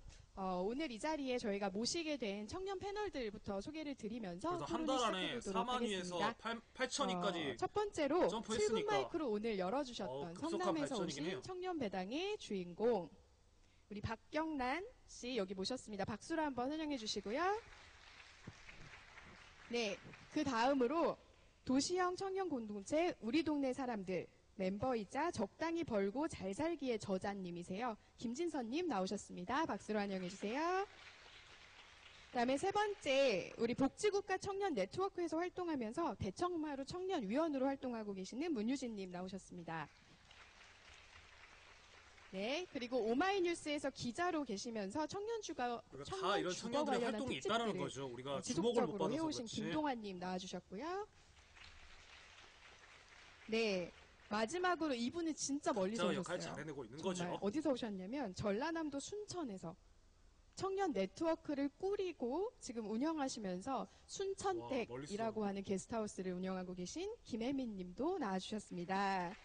오늘 이 자리에 저희가 모시게 된 청년 패널들부터 소개를 드리면서 그래서 한 토론을 달 안에 시작해보도록 4만 위에서 하겠습니다. 8천 위까지 첫 번째로 점프했으니까. 7분 마이크로 오늘 열어주셨던 급속한 성남에서 발전이긴 오신 해요. 청년배당의 주인공 우리 박경란 씨 여기 모셨습니다. 박수로 한번 환영해 주시고요. 네, 그 다음으로 도시형 청년 공동체 우리 동네 사람들 멤버이자 적당히 벌고 잘 살기의 저자님이세요. 김진선님 나오셨습니다. 박수로 환영해 주세요. 그다음에 세 번째 우리 복지국가 청년 네트워크에서 활동하면서 대청마루 청년위원으로 활동하고 계시는 문유진님 나오셨습니다. 네, 그리고 오마이뉴스에서 기자로 계시면서 청년 주거 그러니까 다 이런 청년들의 관련한 활동이 있다는 특집들을 거죠. 우리가 주목을 못 지속적으로 받아서 해오신 그렇지. 김동환님 나와주셨고요. 네, 마지막으로 이분은 진짜 멀리서 각자 역할 오셨어요. 잘해내고 있는 정말 거죠. 어디서 오셨냐면 전라남도 순천에서 청년 네트워크를 꾸리고 지금 운영하시면서 와, 순천택이라고 멀리 하는 게스트하우스를 운영하고 계신 김혜민 님도 나와주셨습니다.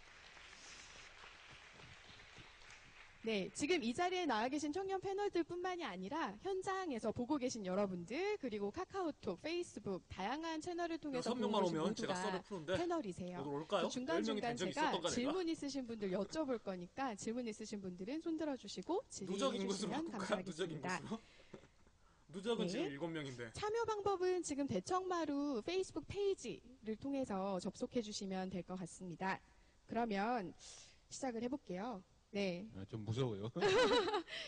네, 지금 이 자리에 나와 계신 청년 패널들 뿐만이 아니라 현장에서 보고 계신 여러분들 그리고 카카오톡, 페이스북 다양한 채널을 통해서 6명만 보고 계신 오면 모두가 제가 썰을 푸는데 패널이세요. 오늘 올까요? 그 중간중간 10명이 된 적이 제가 있었던가 질문 있으신 분들 여쭤볼 거니까 질문 있으신 분들은 손 들어주시고 누적 질의해 인구수로 주시면 바꿀까요? 누적 감사하겠습니다. 인구수로? 누적은 네. 지금 7명인데. 참여 방법은 지금 대청마루 페이스북 페이지를 통해서 접속해 주시면 될 것 같습니다. 그러면 시작을 해볼게요. 네, 좀 무서워요.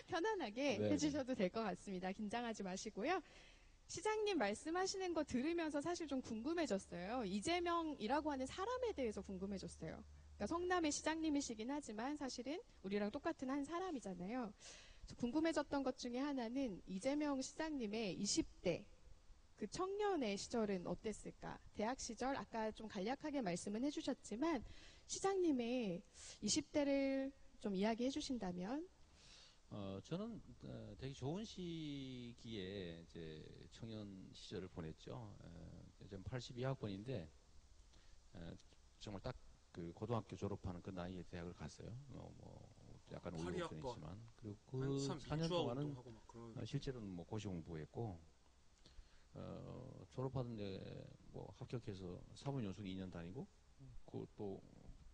편안하게 네. 해주셔도 될 것 같습니다. 긴장하지 마시고요. 시장님 말씀하시는 거 들으면서 사실 좀 궁금해졌어요. 이재명이라고 하는 사람에 대해서 궁금해졌어요. 그러니까 성남의 시장님이시긴 하지만 사실은 우리랑 똑같은 한 사람이잖아요. 궁금해졌던 것 중에 하나는 이재명 시장님의 20대 그 청년의 시절은 어땠을까? 대학 시절 아까 좀 간략하게 말씀은 해주셨지만 시장님의 20대를 좀 이야기해 주신다면 저는 되게 좋은 시기에 이제 청년 시절을 보냈죠. 저는 82학번인데 정말 딱 그 고등학교 졸업하는 그 나이에 대학을 갔어요. 약간 82 학번. 우여곡절이지만 그리고 그 한참 4년 민주화 동안은 운동하고 막 그런. 실제로는 뭐 고시 공부했고 졸업하는데 뭐 합격해서 사법연수원 2년 다니고 또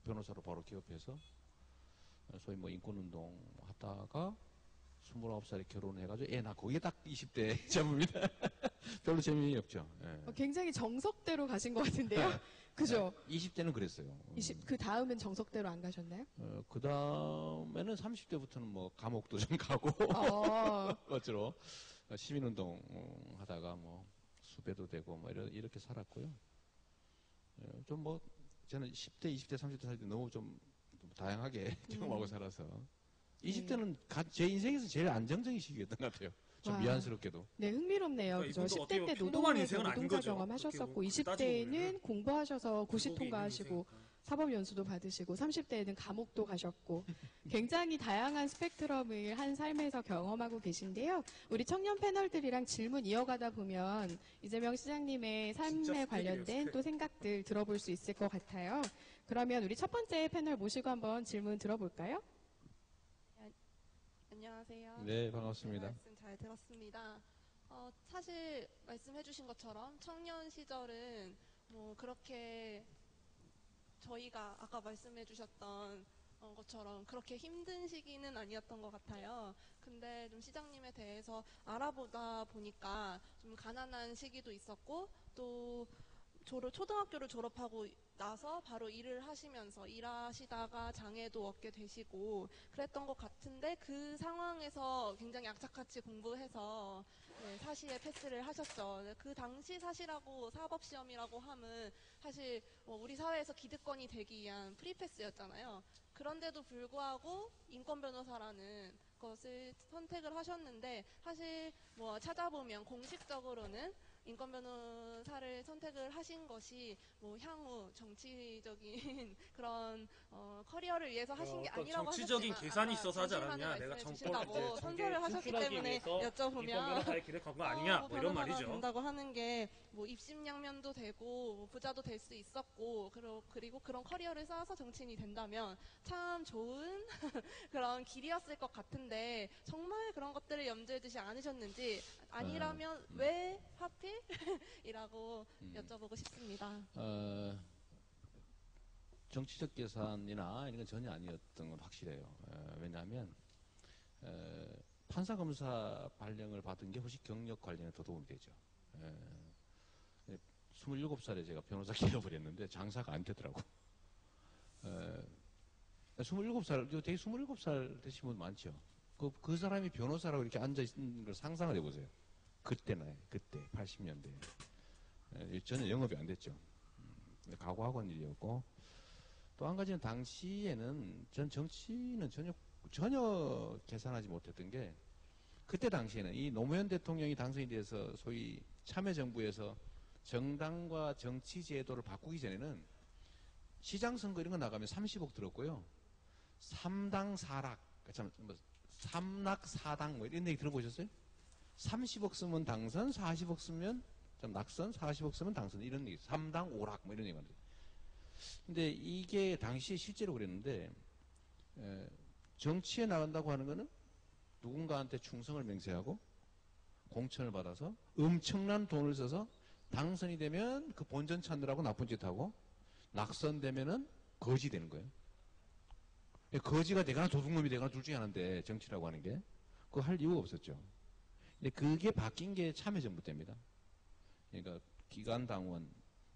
변호사로 바로 기업해서 소위 뭐 인권운동 하다가 29살에 결혼해가지고 애 낳고 이게 딱 20대 전부입니다. 별로 재미없죠. 예. 굉장히 정석대로 가신 것 같은데요. 그죠? 20대는 그랬어요. 그 다음은 정석대로 안 가셨나요? 그 다음에는 30대부터는 뭐 감옥도 좀 가고 어쩌로 시민운동 하다가 뭐 수배도 되고 뭐 이렇게 살았고요. 좀 뭐 저는 10대, 20대, 30대 살 때 너무 좀 다양하게 경험하고 살아서 20대는 제 인생에서 제일 안정적인 시기였던 것 같아요. 좀 와. 미안스럽게도. 네, 흥미롭네요. 그러니까 그죠? 이분도 어떻게 10대 때 보면 평범한 인생은 노동하면서 아닌 노동자 거죠. 경험하셨었고, 어떻게 따지고 20대는 보면은. 공부하셔서 고시 불법인 통과하시고, 인생이니까. 사법연수도 받으시고, 30대에는 감옥도 가셨고, 굉장히 다양한 스펙트럼을 한 삶에서 경험하고 계신데요. 우리 청년 패널들이랑 질문 이어가다 보면 이재명 시장님의 삶에 진짜 관련된 스펙이에요, 또 생각들 들어볼 수 있을 것 같아요. 그러면 우리 첫 번째 패널 모시고 한번 질문 들어볼까요? 안녕하세요. 네, 반갑습니다. 말씀 잘 들었습니다. 사실 말씀해주신 것처럼 청년 시절은 뭐 그렇게 저희가 아까 말씀해주셨던 것처럼 그렇게 힘든 시기는 아니었던 것 같아요. 근데 좀 시장님에 대해서 알아보다 보니까 좀 가난한 시기도 있었고 또 초등학교를 졸업하고 나서 바로 일을 하시면서 일하시다가 장애도 얻게 되시고 그랬던 것 같은데 그 상황에서 굉장히 악착같이 공부해서 네, 사시에 패스를 하셨죠. 네, 그 당시 사시라고 사법시험이라고 함은 사실 우리 사회에서 기득권이 되기 위한 프리패스였잖아요. 그런데도 불구하고 인권 변호사라는 것을 선택을 하셨는데 사실 뭐 찾아보면 공식적으로는 인권 변호사를 선택을 하신 것이 뭐 향후 정치적인 그런 커리어를 위해서 하신 게 어떤 아니라고 정치적인 하셨지만 계산이 아까 있어서 하지 않았냐. 진실만을 내가 말씀해 정권을 주신다고 이제 선서를 하셨기 진출하기 때문에 위해서 인권 여쭤보면 변호사에 기획한 거 아니냐. 뭐 이런 변호사가 말이죠. 된다고 하는 게 뭐 입심양면도 되고 뭐 부자도 될 수 있었고 그리고 그런 커리어를 쌓아서 정치인이 된다면 참 좋은 그런 길이었을 것 같은데 정말 그런 것들을 염두에 두지 않으셨는지 아니라면 왜 하필? 이라고 여쭤보고 싶습니다. 정치적 계산이나 이런 건 전혀 아니었던 건 확실해요. 왜냐하면 판사 검사 발령을 받은 게 훨씬 경력 관련에 더 도움이 되죠. 27살에 제가 변호사 개업을 했는데 장사가 안 되더라고. 27살, 되게 27살 되신 분 많죠. 그 사람이 변호사라고 이렇게 앉아있는 걸 상상을 해보세요. 그때 80년대에. 전혀 영업이 안 됐죠. 각오하고는 일이었고. 또 한 가지는 당시에는 전 정치는 전혀 계산하지 못했던 게 그때 당시에는 이 노무현 대통령이 당선이 돼서 소위 참여정부에서 정당과 정치 제도를 바꾸기 전에는 시장 선거 이런 거 나가면 30억 들었고요. 3당 4락, 뭐 3락 4당 뭐 이런 얘기 들어보셨어요? 30억 쓰면 당선, 40억 쓰면 좀 낙선, 40억 쓰면 당선 이런 얘기. 3당 5락 뭐 이런 얘기 만들어요. 근데 이게 당시에 실제로 그랬는데 정치에 나간다고 하는 거는 누군가한테 충성을 맹세하고 공천을 받아서 엄청난 돈을 써서 당선이 되면 그 본전 찾느라고 나쁜 짓 하고 낙선되면은 거지 되는 거예요. 거지가 되거나 도둑놈이 되거나 둘 중에 하나인데 정치라고 하는 게 그거 할 이유가 없었죠. 근데 그게 바뀐 게 참여정부 때입니다. 그러니까 기관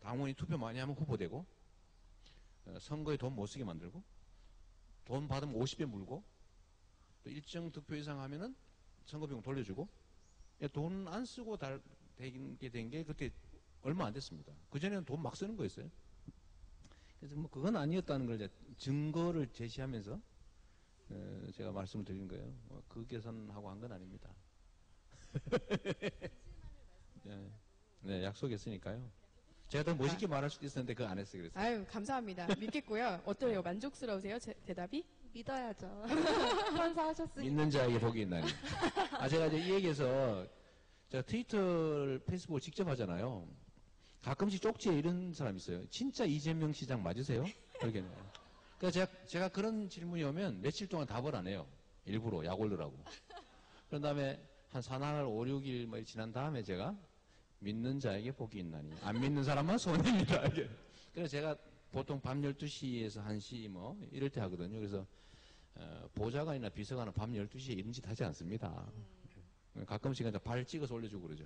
당원이 투표 많이 하면 후보되고 선거에 돈 못 쓰게 만들고 돈 받으면 50배 물고 또 일정 득표 이상 하면은 선거비용 돌려주고 돈 안 쓰고 되게 된 게 그때 얼마 안 됐습니다. 그전에는 돈 막 쓰는 거였어요. 그래서 뭐 그건 아니었다는 걸 이제 증거를 제시하면서 제가 말씀을 드린 거예요. 그 계산하고 한 건 아닙니다. 네, 약속했으니까요. 제가 더 멋있게 말할 수도 있었는데 그거 안 했어요. 그래서. 아유, 감사합니다. 믿겠고요. 어때요? 만족스러우세요? 대답이? 믿어야죠. 선사하셨으니까. 믿는 자에게 복이 있나니. 제가 이제 이 얘기에서 제가 트위터를 페이스북을 직접 하잖아요. 가끔씩 쪽지에 이런 사람 있어요. 진짜 이재명 시장 맞으세요? 그러게. 그러니까 제가 그런 질문이 오면 며칠 동안 답을 안 해요. 일부러 약 올르라고. 그런 다음에 한 사나흘 5, 6일 뭐 지난 다음에 제가 믿는 자에게 복이 있나니. 안 믿는 사람은 손해입니다. 그래서 제가 보통 밤 12시에서 1시 뭐 이럴 때 하거든요. 그래서 보좌관이나 비서관은 밤 12시에 이런 짓 하지 않습니다. 가끔씩 발 찍어서 올려주고 그러죠.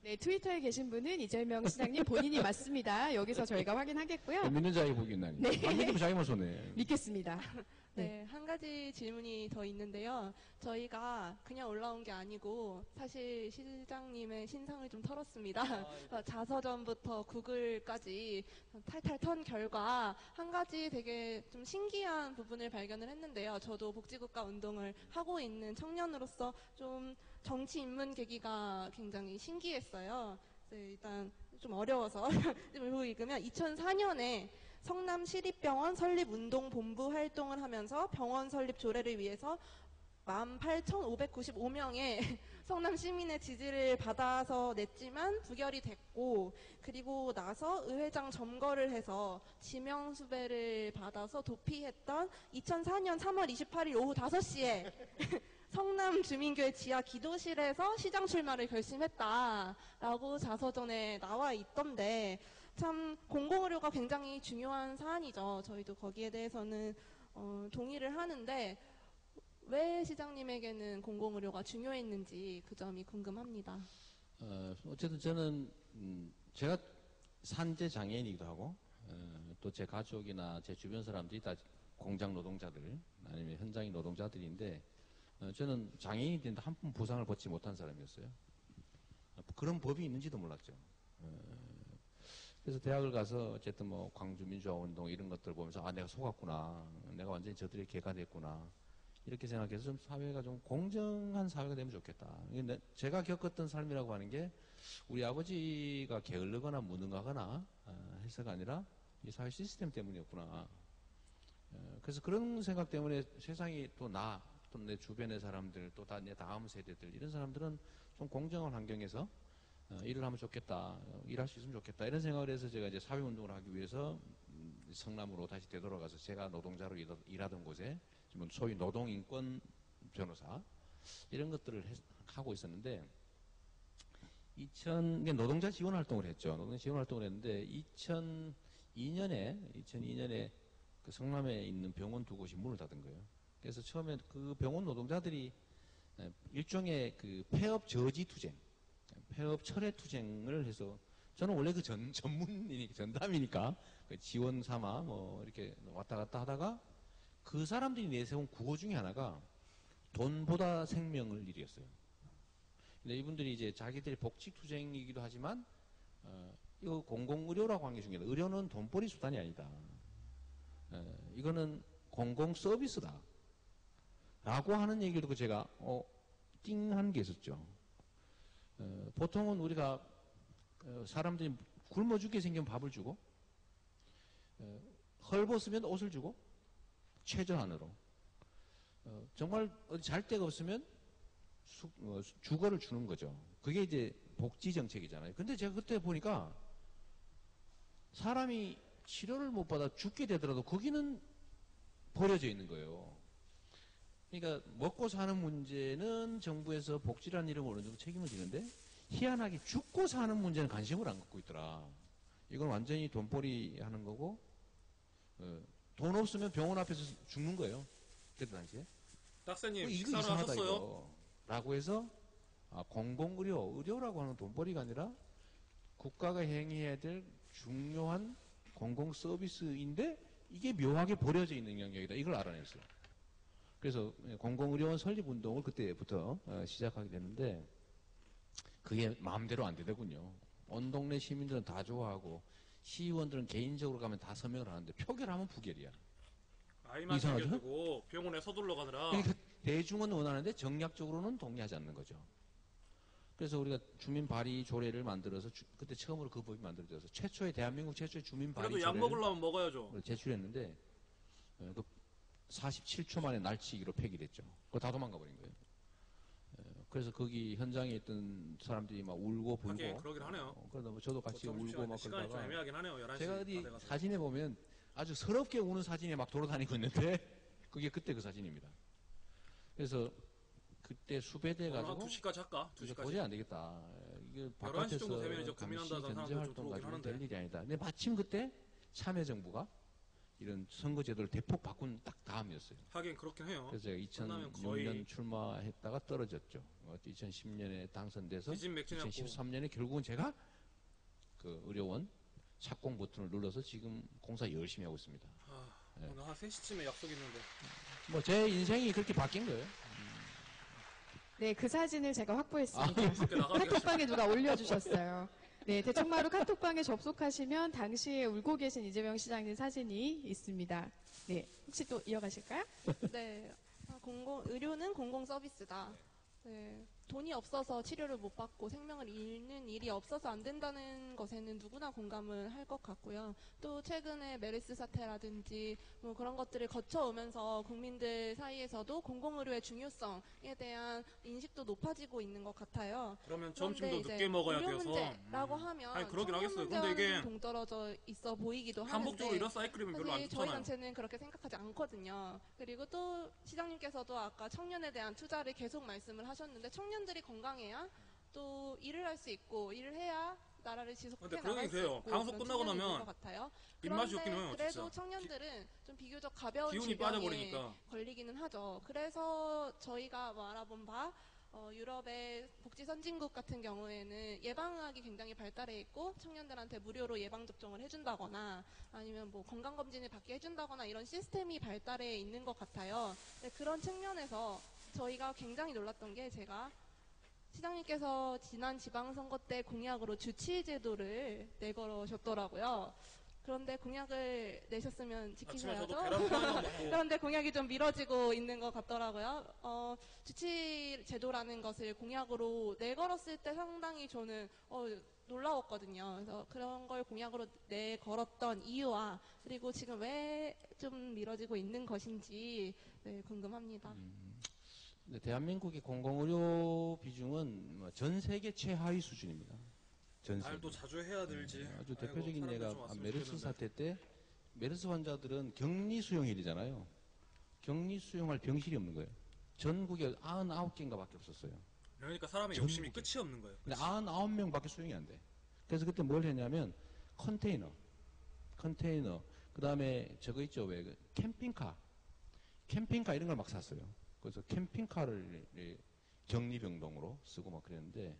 네, 트위터에 계신 분은 이재명 시장님 본인이 맞습니다. 여기서 저희가 확인하겠고요. 믿는 자에게 복이 있나니. 네. 안 믿으면 자기만 손해. 믿겠습니다. 네, 한 가지 질문이 더 있는데요. 저희가 그냥 올라온 게 아니고 사실 시장님의 신상을 좀 털었습니다. 자서전부터 구글까지 탈탈 턴 결과 한 가지 되게 좀 신기한 부분을 발견을 했는데요. 저도 복지국가 운동을 하고 있는 청년으로서 좀 정치 입문 계기가 굉장히 신기했어요. 네, 일단 좀 어려워서 읽으면 2004년에 성남시립병원 설립운동본부 활동을 하면서 병원 설립 조례를 위해서 18,595명의 성남 시민의 지지를 받아서 냈지만 부결이 됐고, 그리고 나서 의회장 점거를 해서 지명수배를 받아서 도피했던 2004년 3월 28일 오후 5시에 성남 주민교회 지하 기도실에서 시장 출마를 결심했다라고 자서전에 나와 있던데, 참 공공의료가 굉장히 중요한 사안이죠. 저희도 거기에 대해서는 동의를 하는데 왜 시장님에게는 공공의료가 중요했는지 그 점이 궁금합니다. 어쨌든 저는 제가 산재 장애인이기도 하고 또 제 가족이나 제 주변 사람들이 다 공장 노동자들 아니면 현장인 노동자들인데 저는 장애인이 됐는데 한 푼 보상을 받지 못한 사람이었어요. 그런 법이 있는지도 몰랐죠. 그래서 대학을 가서 어쨌든 뭐 광주 민주화 운동 이런 것들 보면서 아 내가 속았구나, 내가 완전히 저들의 개가 됐구나 이렇게 생각해서 좀 사회가 좀 공정한 사회가 되면 좋겠다. 제가 겪었던 삶이라고 하는 게 우리 아버지가 게을르거나 무능하거나 해서가 아니라 이 사회 시스템 때문이었구나. 그래서 그런 생각 때문에 세상이 또 나, 또 내 주변의 사람들, 또 내 다음 세대들 이런 사람들은 좀 공정한 환경에서 일을 하면 좋겠다, 일할 수 있으면 좋겠다 이런 생각을 해서 제가 이제 사회운동을 하기 위해서 성남으로 다시 되돌아가서 제가 노동자로 일하던 곳에 지금 소위 노동인권 변호사 이런 것들을 하고 있었는데 노동자 지원 활동을 했죠. 노동자 지원 활동을 했는데 2002년에 그 성남에 있는 병원 두 곳이 문을 닫은 거예요. 그래서 처음에 그 병원 노동자들이 일종의 그 폐업 저지 투쟁, 폐업 철회 투쟁을 해서 저는 원래 그 전담이니까 그 지원 삼아 뭐 이렇게 왔다 갔다 하다가 그 사람들이 내세운 구호 중에 하나가 돈보다 생명을 일이었어요. 근데 이분들이 이제 자기들의 복지 투쟁이기도 하지만 이거 공공의료라고 한 게 중요하다. 의료는 돈벌이 수단이 아니다. 이거는 공공 서비스다. 라고 하는 얘기를 듣고 제가 띵한 게 있었죠. 보통은 우리가 사람들이 굶어 죽게 생기면 밥을 주고 헐벗으면 옷을 주고 최저한으로 정말 어디 잘 데가 없으면 주거를 주는 거죠. 그게 이제 복지 정책이잖아요. 근데 제가 그때 보니까 사람이 치료를 못 받아 죽게 되더라도 거기는 버려져 있는 거예요. 그러니까 먹고 사는 문제는 정부에서 복지라는 이름으로 어느 정도 책임을 지는데 희한하게 죽고 사는 문제는 관심을 안 갖고 있더라. 이건 완전히 돈벌이 하는 거고 돈 없으면 병원 앞에서 죽는 거예요. 그때 당시에. 딱새님 이거 식사를 이상하다 하셨어요? 이거. 라고 해서 의료라고 하는 돈벌이가 아니라 국가가 행해야 될 중요한 공공 서비스인데 이게 묘하게 버려져 있는 영역이다. 이걸 알아냈어요. 그래서 공공의료원 설립운동을 그때부터 시작하게 됐는데 그게 마음대로 안 되더군요. 온 동네 시민들은 다 좋아하고 시의원들은 개인적으로 가면 다 서명을 하는데 표결하면 부결이야. 아이만 이상하죠? 챙겨주고 병원에 서둘러 가느라. 그러니까 대중은 원하는데 정략적으로는 동의하지 않는 거죠. 그래서 우리가 주민 발의 조례를 만들어서 그때 처음으로 그 법이 만들어져서 대한민국 최초의 주민 발의 그래도 약 조례를 먹으려면 먹어야죠. 제출했는데 그 47초 만에 날치기로 폐기됐죠. 그거 다 도망가 버린 거예요. 그래서 거기 현장에 있던 사람들이 막 울고 불고. 하긴 그러긴 하네요. 그러다 뭐 저도 같이 울고 막 시간이 좀 그러다가 애매하긴 하네요. 11시 제가 다 어디 돼가지고. 사진에 보면 아주 서럽게 우는 사진이 막 돌아다니고 있는데 그게 그때 그 사진입니다. 그래서 그때 수배돼 한 가지고 2시까지 할까? 2시까지. 도저히 안 되겠다. 이게 11시 바깥에서 정도 되면 이제 감시 고민한다는 견제 사람들 좀 활동 들어오긴 가지고 하는데. 될 일이 아니다. 근데 마침 그때 참여정부가 이런 선거제도를 대폭 바꾼 딱 다음이었어요. 하긴 그렇긴 해요. 그래서 제가 끝나면 2006년 거의 출마했다가 떨어졌죠. 2010년에 당선돼서 기진맥진했고 2013년에 결국은 제가 그 의료원 착공 버튼을 눌러서 지금 공사 열심히 하고 있습니다. 네. 오늘 한 3시쯤에 약속 있는데 뭐 제 인생이 그렇게 바뀐 거예요. 네, 그 사진을 제가 확보했습니다. 밖에 나가기가 카톡방에 누가 올려주셨어요. 네, 대청마루 카톡방에 접속하시면 당시에 울고 계신 이재명 시장님 사진이 있습니다. 네, 혹시 또 이어가실까요? 네, 의료는 공공 서비스다. 네, 돈이 없어서 치료를 못 받고 생명을 잃는 일이 없어서 안 된다는 것에는 누구나 공감을 할 것 같고요. 또 최근에 메르스 사태라든지 뭐 그런 것들을 거쳐오면서 국민들 사이에서도 공공의료의 중요성에 대한 인식도 높아지고 있는 것 같아요. 그러면 그런데 점심도 이제 늦게 먹어야 의료 돼서 문제라고 하면 아니, 그러긴 청년 하겠어요. 근데 문제와는 이게 좀 동떨어져 있어 보이기도 반복적으로 하는데 이런 사이클이면 별로 안 사실 저희 좋잖아요. 단체는 그렇게 생각하지 않거든요. 그리고 또 시장님께서도 아까 청년에 대한 투자를 계속 말씀을 하셨는데 청년들이 건강해야 또 일을 할 수 있고 일을 해야 나라를 지속해 근데 나갈 그러긴 수 그래요. 있고 방송 그런 끝나고 측면이 있는 나면 것 같아요. 입맛이 그런데 없긴 해요, 그래도 진짜. 청년들은 좀 비교적 가벼운 기운이 질병에 빠져버리니까. 걸리기는 하죠. 그래서 저희가 뭐 알아본 바 유럽의 복지 선진국 같은 경우에는 예방의학이 굉장히 발달해 있고 청년들한테 무료로 예방접종을 해준다거나 아니면 뭐 건강검진을 받게 해준다거나 이런 시스템이 발달해 있는 것 같아요. 네, 그런 측면에서 저희가 굉장히 놀랐던 게 제가 시장님께서 지난 지방선거 때 공약으로 주치의제도를 내걸으셨더라고요. 그런데 공약을 내셨으면 아침에 지키셔야죠. 저도 계란 프라이만 먹고 그런데 공약이 좀 미뤄지고 있는 것 같더라고요. 주치 제도라는 것을 공약으로 내걸었을 때 상당히 저는 놀라웠거든요. 그래서 그런 걸 공약으로 내걸었던 이유와 그리고 지금 왜 좀 미뤄지고 있는 것인지 네, 궁금합니다. 근데 대한민국의 공공의료 비중은 뭐전 세계 최하위 수준입니다. 전 세계. 말도 자주 해야 될지. 아주 아이고, 대표적인 사람들 예가 좀 왔으면 메르스 좋겠는데. 사태 때 메르스 환자들은 격리 수용일이잖아요. 격리 수용할 병실이 없는 거예요. 전국에 99개인가 밖에 없었어요. 그러니까 사람의 전국에. 욕심이 끝이 없는 거예요. 근데 99명 밖에 수용이 안 돼. 그래서 그때 뭘 했냐면 컨테이너, 그 다음에 저거 있죠, 왜 캠핑카 이런 걸 막 샀어요. 그래서 캠핑카를 격리병동으로 쓰고 막 그랬는데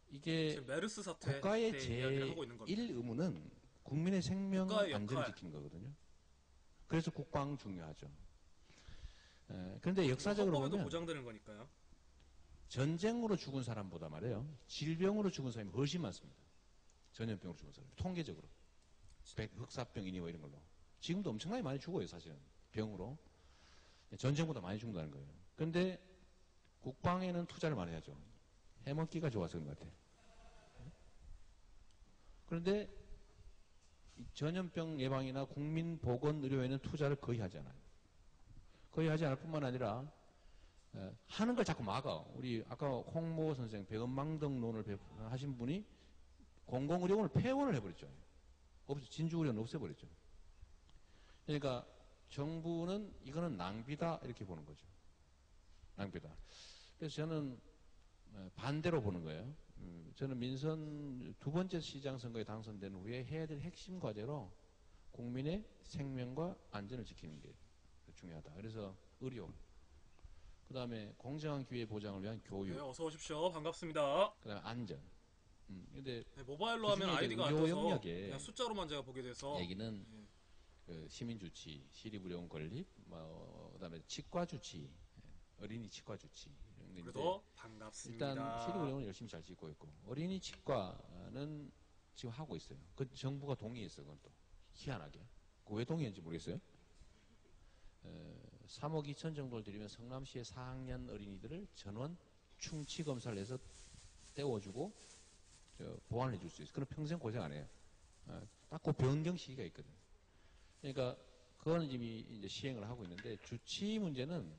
이게 지금 메르스 사태 국가의 때 이야기를 하고 있는 겁니다. 제1 의무는 국민의 생명 국가의 안전을 역할. 지키는 거거든요. 그래서 국방 중요하죠. 그런데 역사적으로 헌법에도 보면 보장되는 거니까요. 전쟁으로 죽은 사람보다 말이에요. 질병으로 죽은 사람이 훨씬 많습니다. 전염병으로 죽은 사람. 통계적으로. 흑사병이니 뭐 이런 걸로. 지금도 엄청나게 많이 죽어요, 사실은. 병으로. 전쟁보다 많이 죽는다는 거예요. 그런데 국방에는 투자를 많이 하죠. 해먹기가 좋아서 그런 것 같아요. 그런데 이 전염병 예방이나 국민보건의료에는 투자를 거의 하지 않아요. 거의 하지 않을 뿐만 아니라 하는 걸 자꾸 막아. 우리 아까 홍모 선생 백원망덕론을 하신 분이 공공의료원을 폐원을 해버렸죠. 진주의료원 없애버렸죠. 그러니까 정부는 이거는 낭비다 이렇게 보는 거죠. 낭비다. 그래서 저는 반대로 보는 거예요. 저는 민선 두 번째 시장 선거에 당선된 후에 해야 될 핵심 과제로 국민의 생명과 안전을 지키는 게 중요하다. 그래서 의료, 그 다음에 공정한 기회 보장을 위한 교육, 네, 어서 오십시오. 반갑습니다. 그 다음에 안전. 근데 네, 모바일로 그중에 하면 이제 아이디가 안 의료 떠서 영역에 그냥 숫자로만 제가 보게 돼서 얘기는 예. 그 시민주치, 시립의료원 건립, 그다음에 치과주치, 어린이 치과주치 이런 게 그래도 반갑습니다. 일단 시립의료원은 열심히 잘 짓고 있고 어린이 치과는 지금 하고 있어요. 그 정부가 동의했어. 그건 또 희한하게. 왜 동의했는지 모르겠어요. 3억 2천 정도를 들이면 성남시의 4학년 어린이들을 전원 충치 검사를 해서 떼워주고 보완해 줄 수 있어요. 그럼 평생 고생 안 해요. 딱 그 변경 시기가 있거든. 그러니까 그거는 이미 이제 시행을 하고 있는데 주치 문제는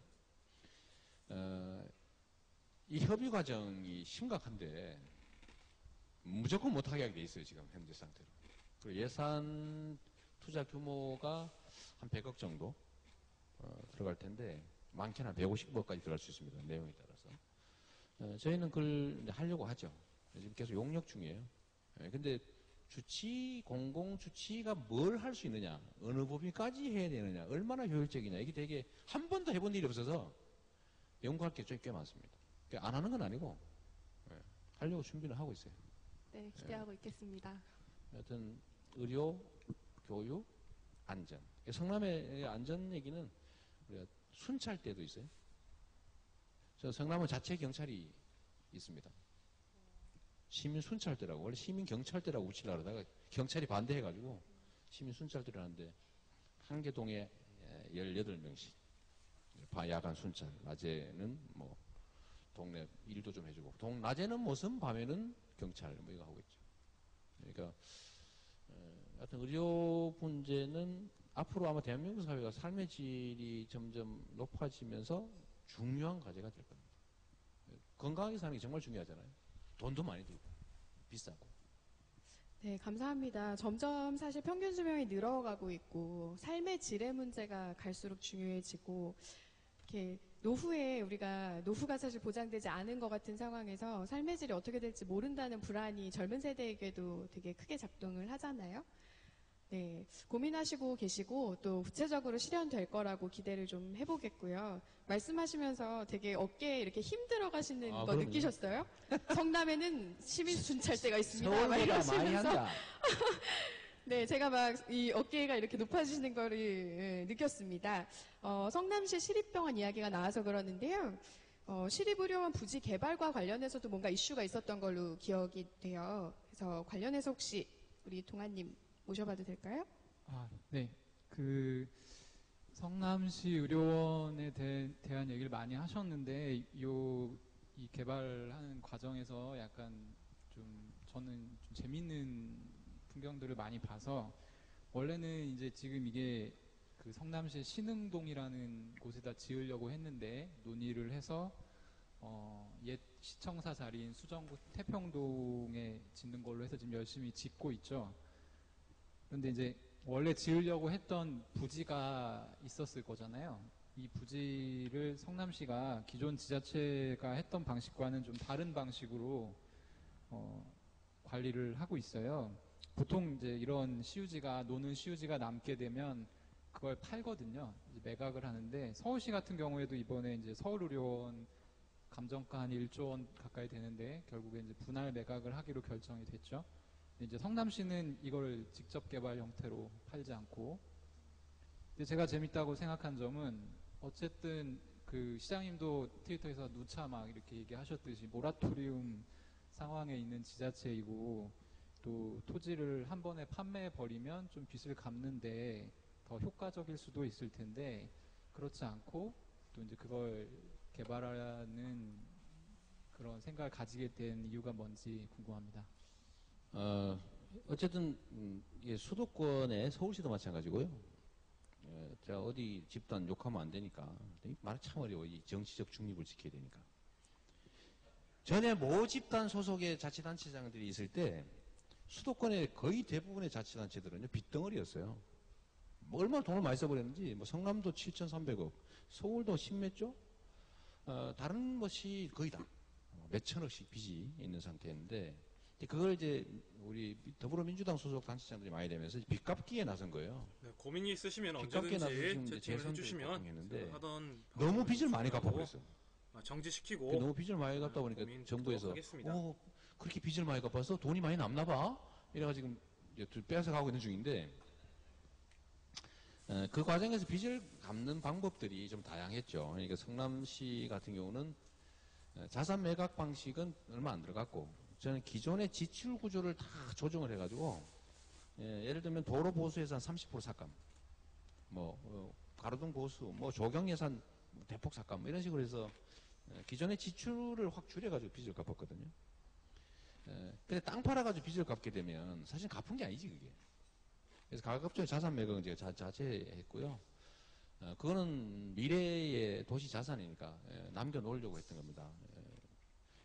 이 협의 과정이 심각한데 무조건 못하게 하게 돼 있어요. 지금 현재 상태로. 그리고 예산 투자 규모가 한 100억 정도 들어갈 텐데 많게는 한 150억까지 들어갈 수 있습니다. 내용에 따라서. 저희는 그걸 이제 하려고 하죠. 지금 계속 용역 중이에요. 근데 공공 주치의가 뭘 할 수 있느냐, 어느 법인까지 해야 되느냐, 얼마나 효율적이냐, 이게 되게 한 번도 해본 일이 없어서 연구할 게 꽤 많습니다. 그러니까 안 하는 건 아니고, 예, 하려고 준비는 하고 있어요. 네, 기대하고 있겠습니다. 하여튼, 의료, 교육, 안전. 성남의 안전 얘기는 우리가 순찰대도 있어요. 저 성남은 자체 경찰이 있습니다. 시민 순찰대라고, 원래 시민 경찰대라고 붙이려고 그러다가 경찰이 반대해가지고 시민 순찰대라는데 한개동에 18명씩 야간 순찰, 낮에는 뭐 동네 일도 좀 해주고, 낮에는 무슨 밤에는 경찰 뭐 이거 하고 있죠. 그러니까 하여튼 의료 문제는 앞으로 아마 대한민국 사회가 삶의 질이 점점 높아지면서 중요한 과제가 될 겁니다. 건강하게 사는 게 정말 중요하잖아요. 돈도 많이 들고 비싸고. 네, 감사합니다. 점점 사실 평균 수명이 늘어가고 있고 삶의 질의 문제가 갈수록 중요해지고 이렇게 노후에 우리가 노후가 사실 보장되지 않은 것 같은 상황에서 삶의 질이 어떻게 될지 모른다는 불안이 젊은 세대에게도 되게 크게 작동을 하잖아요. 네, 고민하시고 계시고 또 구체적으로 실현될 거라고 기대를 좀 해보겠고요. 말씀하시면서 되게 어깨에 이렇게 힘 들어가시는 거 그럼요. 느끼셨어요? 성남에는 시민 순찰대가 있습니다. 막 서울보다 많이 이러시면서 한다. 네, 제가 막 이 어깨가 이렇게 높아지시는 거를 느꼈습니다. 성남시 시립병원 이야기가 나와서 그러는데요. 시립의료원 부지 개발과 관련해서도 뭔가 이슈가 있었던 걸로 기억이 돼요. 그래서 관련해서 혹시 우리 동아님 모셔봐도 될까요? 네. 성남시 의료원에 대한 얘기를 많이 하셨는데, 이 개발하는 과정에서 약간 저는 좀 재밌는 풍경들을 많이 봐서, 원래는 이제 지금 이게 성남시 신흥동이라는 곳에다 지으려고 했는데, 논의를 해서, 옛 시청사 자리인 수정구 태평동에 짓는 걸로 해서 지금 열심히 짓고 있죠. 그런데 이제 원래 지으려고 했던 부지가 있었을 거잖아요. 이 부지를 성남시가 기존 지자체가 했던 방식과는 좀 다른 방식으로 관리를 하고 있어요. 보통 이제 이런 노는 시유지가 남게 되면 그걸 팔거든요. 이제 매각을 하는데, 서울시 같은 경우에도 이번에 이제 서울의료원 감정가 한 1조 원 가까이 되는데 결국에 이제 분할 매각을 하기로 결정이 됐죠. 이제 성남시는 이걸 직접 개발 형태로 팔지 않고, 근데 제가 재밌다고 생각한 점은 어쨌든 시장님도 트위터에서 누차 막 이렇게 얘기하셨듯이 모라토리움 상황에 있는 지자체이고, 또 토지를 한 번에 판매해 버리면 좀 빚을 갚는데 더 효과적일 수도 있을 텐데 그렇지 않고 또 이제 그걸 개발하는 그런 생각을 가지게 된 이유가 뭔지 궁금합니다. 어쨌든 수도권의 서울시도 마찬가지고요. 제가 어디 집단 욕하면 안 되니까 말이 참 어려워. 이 정치적 중립을 지켜야 되니까. 전에 모 집단 소속의 자치단체장들이 있을 때 수도권의 거의 대부분의 자치단체들은요 빚덩어리였어요. 뭐 얼마나 돈을 많이 써버렸는지, 뭐 성남도 7,300억, 서울도 10몇 조, 다른 것이 거의 다 몇천억씩 빚이 있는 상태였는데, 그걸 이제 우리 더불어민주당 소속 단체장들이 많이 되면서 빚 갚기에 나선 거예요. 네, 고민이 있으시면 빚 갚기에 나서서 지금 언제든지 이제 채팅을 해주시면 했는데 하던 너무 빚을 많이 갚아버렸어요. 정지시키고 너무 빚을 많이 갚다 보니까 고민 정부에서 하겠습니다. 그렇게 빚을 많이 갚아서 돈이 많이 남나 봐? 이래가지고 지금 이제 뺏어가고 있는 중인데, 그 과정에서 빚을 갚는 방법들이 좀 다양했죠. 그러니까 성남시 같은 경우는 자산 매각 방식은 얼마 안 들어갔고, 저는 기존의 지출 구조를 다 조정을 해가지고, 예를 들면 도로 보수 예산 30% 삭감, 가로등 보수, 조경 예산 대폭 삭감, 이런 식으로 해서 기존의 지출을 확 줄여가지고 빚을 갚았거든요. 근데 땅 팔아가지고 빚을 갚게 되면 사실 갚은 게 아니지, 그게. 그래서 가급적이 자산 매각은 제가 자제했고요. 그거는 미래의 도시 자산이니까 남겨놓으려고 했던 겁니다.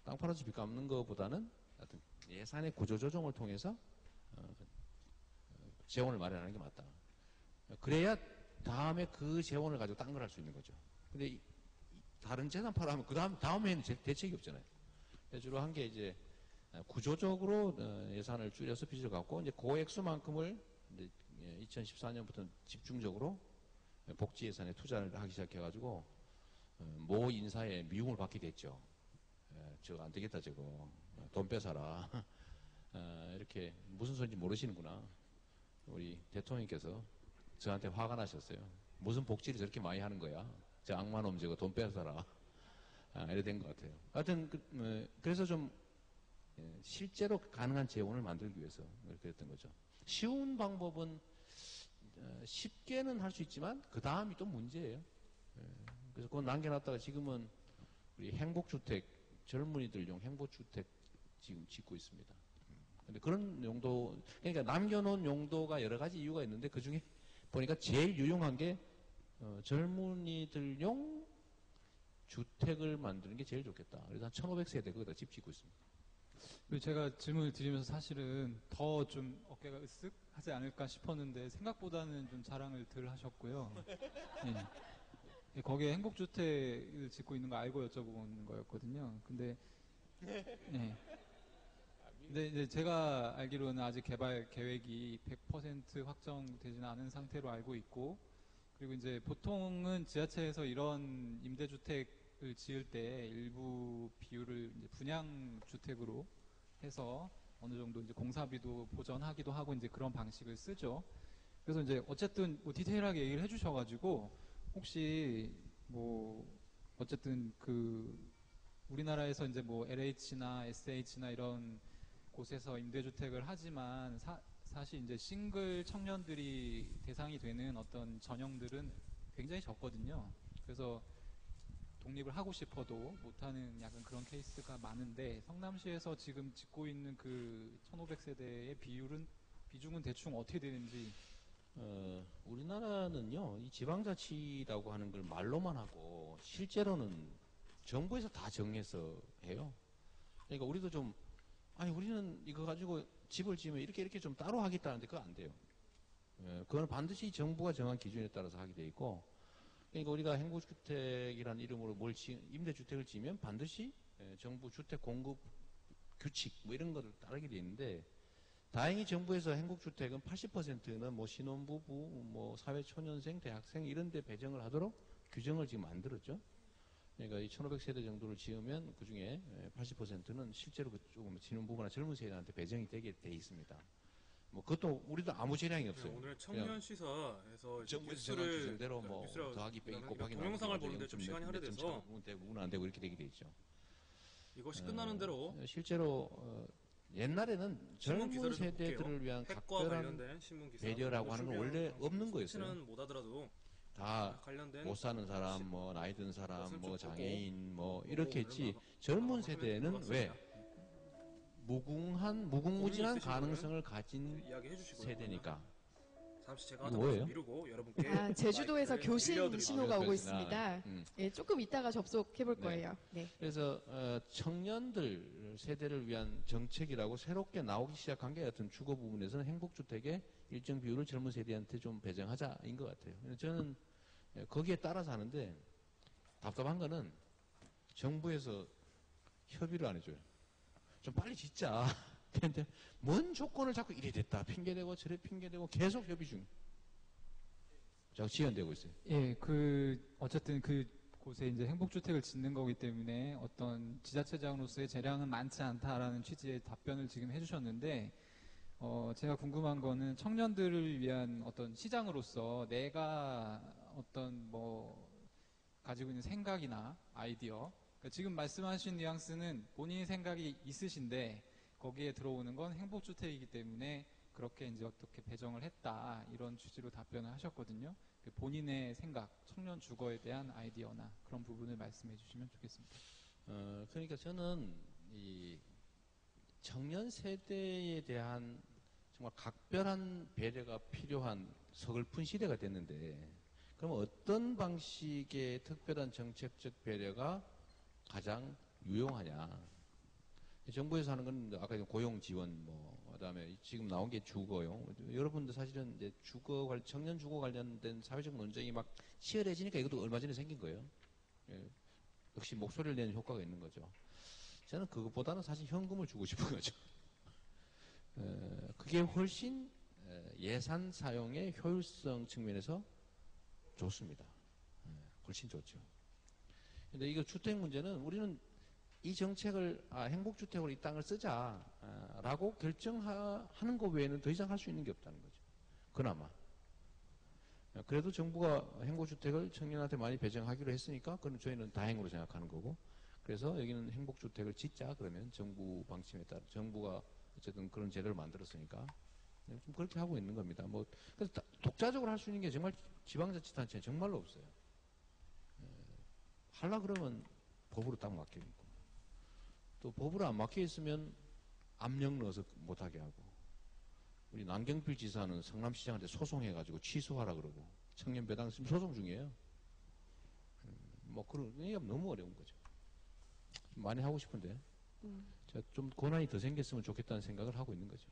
땅 팔아서 빚 갚는 것보다는 하여튼 예산의 구조조정을 통해서 재원을 마련하는 게 맞다. 그래야 다음에 그 재원을 가지고 딴 걸 할 수 있는 거죠. 근데 다른 재산 팔아하면 다음 해에는 대책이 없잖아요. 주로 한 게 이제 구조적으로 예산을 줄여서 빚을 갚고 이제 그 액수만큼을 이제 2014년부터 집중적으로 복지 예산에 투자를 하기 시작해가지고 모 인사에 미움을 받게 됐죠. 저거 안 되겠다 저거 돈 뺏어라. 이렇게 무슨 소리인지 모르시는구나. 우리 대통령께서 저한테 화가 나셨어요. 무슨 복지를 저렇게 많이 하는 거야. 저 악마놈 저거 돈 뺏어라. 이래 된 것 같아요. 하여튼 그래서 좀 실제로 가능한 재원을 만들기 위해서 이렇게 했던 거죠. 쉬운 방법은 쉽게는 할 수 있지만 그 다음이 또 문제예요. 그래서 그건 남겨놨다가 지금은 우리 행복주택, 젊은이들용 행복주택 지금 짓고 있습니다. 근데 그런 용도, 그러니까 남겨놓은 용도가 여러 가지 이유가 있는데 그 중에 보니까 제일 유용한 게 젊은이들용 주택을 만드는 게 제일 좋겠다. 그래서 한 1,500세대 거기다 집 짓고 있습니다. 그리고 제가 질문을 드리면서 사실은 더 좀 어깨가 으쓱 하지 않을까 싶었는데 생각보다는 좀 자랑을 덜 하셨고요. 예. 거기에 행복주택을 짓고 있는 거 알고 여쭤보는 거였거든요. 근데, 예. 근데 이제 제가 알기로는 아직 개발 계획이 100% 확정되지는 않은 상태로 알고 있고, 그리고 이제 보통은 지자체에서 이런 임대주택을 지을 때 일부 비율을 이제 분양주택으로 해서 어느 정도 이제 공사비도 보전하기도 하고 이제 그런 방식을 쓰죠. 그래서 이제 어쨌든 뭐 디테일하게 얘기를 해주셔가지고 혹시 뭐 어쨌든 그 우리나라에서 이제 뭐 LH나 SH나 이런 곳에서 임대주택을 하지만 사실 이제 싱글 청년들이 대상이 되는 어떤 전형들은 굉장히 적거든요. 그래서 독립을 하고 싶어도 못하는 약간 그런 케이스가 많은데 성남시에서 지금 짓고 있는 그 1,500세대의 비중은 대충 어떻게 되는지. 우리나라는요, 이 지방자치라고 하는 걸 말로만 하고 실제로는 정부에서 다 정해서 해요. 그러니까 우리도 좀 아니 우리는 이거 가지고 집을 지으면 이렇게 좀 따로 하겠다는데 그거 안 돼요. 그건 반드시 정부가 정한 기준에 따라서 하게 돼 있고, 그러니까 우리가 행복주택이라는 이름으로 임대주택을 지으면 반드시 정부 주택 공급 규칙 뭐 이런 거를 따르게 돼 있는데, 다행히 정부에서 행복주택은 80%는 뭐 신혼부부, 뭐 사회초년생, 대학생 이런 데 배정을 하도록 규정을 지금 만들었죠. 그러니까 이 1,500세대 정도를 지으면 그 중에 80%는 실제로 조금 신혼부부나 젊은 세대한테 배정이 되게 돼 있습니다. 뭐 그것도 우리도 아무 재량이 없어요. 오늘 청년 시사에서 정부에서 정한 뉴스를 규정대로 뭐 더하기 빼기 곱하기 동영상을 보는데 좀 시간이 몇 할애돼서 점 차가 되고 무는 안 되고 이렇게 되게 돼 있죠. 이것이 끝나는 대로 실제로 옛날에는 신문 젊은 기사를 좀 세대들을 볼게요. 위한 핵과 각별한 관련된 신문 기사 배려라고 하는 건 원래 없는 거였어요. 수치는 못 하더라도 다 관련된 못 사는 사람, 뭐 나이 든 사람, 것을 뭐 좀 장애인, 뭐 이렇게 했지. 젊은 세대는 왜 무궁무진한 가능성을 가진 이야기해 주시고요. 세대니까. 잠시 제가 이거 하다 뭐예요? 미루고 여러분께 제주도에서 마이크를 교신 빌려드리도록 신호가 오고 그렇구나. 있습니다. 예, 조금 이따가 접속해 볼 네. 거예요. 네. 그래서 청년들 세대를 위한 정책이라고 새롭게 나오기 시작한 게 어떤 주거 부분에서는 행복주택의 일정 비율을 젊은 세대한테 좀 배정하자인 것 같아요. 저는 거기에 따라서 하는데 답답한 거는 정부에서 협의를 안 해줘요. 좀 빨리 짓자. 근데 뭔 조건을 자꾸 이래 됐다 핑계대고 저래 핑계대고 계속 협의 중. 자꾸 지연되고 있어요. 예, 어쨌든 곳에 이제 행복주택을 짓는 거기 때문에 어떤 지자체장으로서의 재량은 많지 않다라는 취지의 답변을 지금 해주셨는데, 제가 궁금한 거는 청년들을 위한 어떤 시장으로서 내가 어떤 가지고 있는 생각이나 아이디어, 그러니까 지금 말씀하신 뉘앙스는 본인의 생각이 있으신데 거기에 들어오는 건 행복주택이기 때문에 그렇게 이제 어떻게 배정을 했다 이런 취지로 답변을 하셨거든요. 본인의 생각, 청년 주거에 대한 아이디어나 그런 부분을 말씀해 주시면 좋겠습니다. 그러니까 저는 이 청년 세대에 대한 정말 각별한 배려가 필요한 서글픈 시대가 됐는데, 그럼 어떤 방식의 특별한 정책적 배려가 가장 유용하냐? 정부에서 하는 건 아까 고용 지원, 그다음에 지금 나온 게 주거용. 여러분들 사실은 이제 청년 주거 관련된 사회적 논쟁이 막 치열해지니까 이것도 얼마 전에 생긴 거예요. 역시 목소리를 내는 효과가 있는 거죠. 저는 그것보다는 사실 현금을 주고 싶은 거죠. 그게 훨씬 예산 사용의 효율성 측면에서 좋습니다. 훨씬 좋죠. 근데 이거 주택 문제는 우리는 이 정책을 행복주택으로 이 땅을 쓰자라고 결정하는 것 외에는 더 이상 할 수 있는 게 없다는 거죠. 그나마. 그래도 정부가 행복주택을 청년한테 많이 배정하기로 했으니까 그건 저희는 다행으로 생각하는 거고, 그래서 여기는 행복주택을 짓자 그러면 정부 방침에 따라 정부가 어쨌든 그런 제도를 만들었으니까 좀 그렇게 하고 있는 겁니다. 뭐 그래서 독자적으로 할 수 있는 게 정말 지방자치단체는 정말로 없어요. 하려 그러면 법으로 딱 막혀 있고, 또 법으로 안 막혀 있으면 압력 넣어서 못하게 하고, 우리 남경필 지사는 성남시장한테 소송해가지고 취소하라 그러고 청년 배당 지금 소송 중이에요. 뭐 그런 게 너무 어려운 거죠. 많이 하고 싶은데 제가 좀 권한이 더 생겼으면 좋겠다는 생각을 하고 있는 거죠.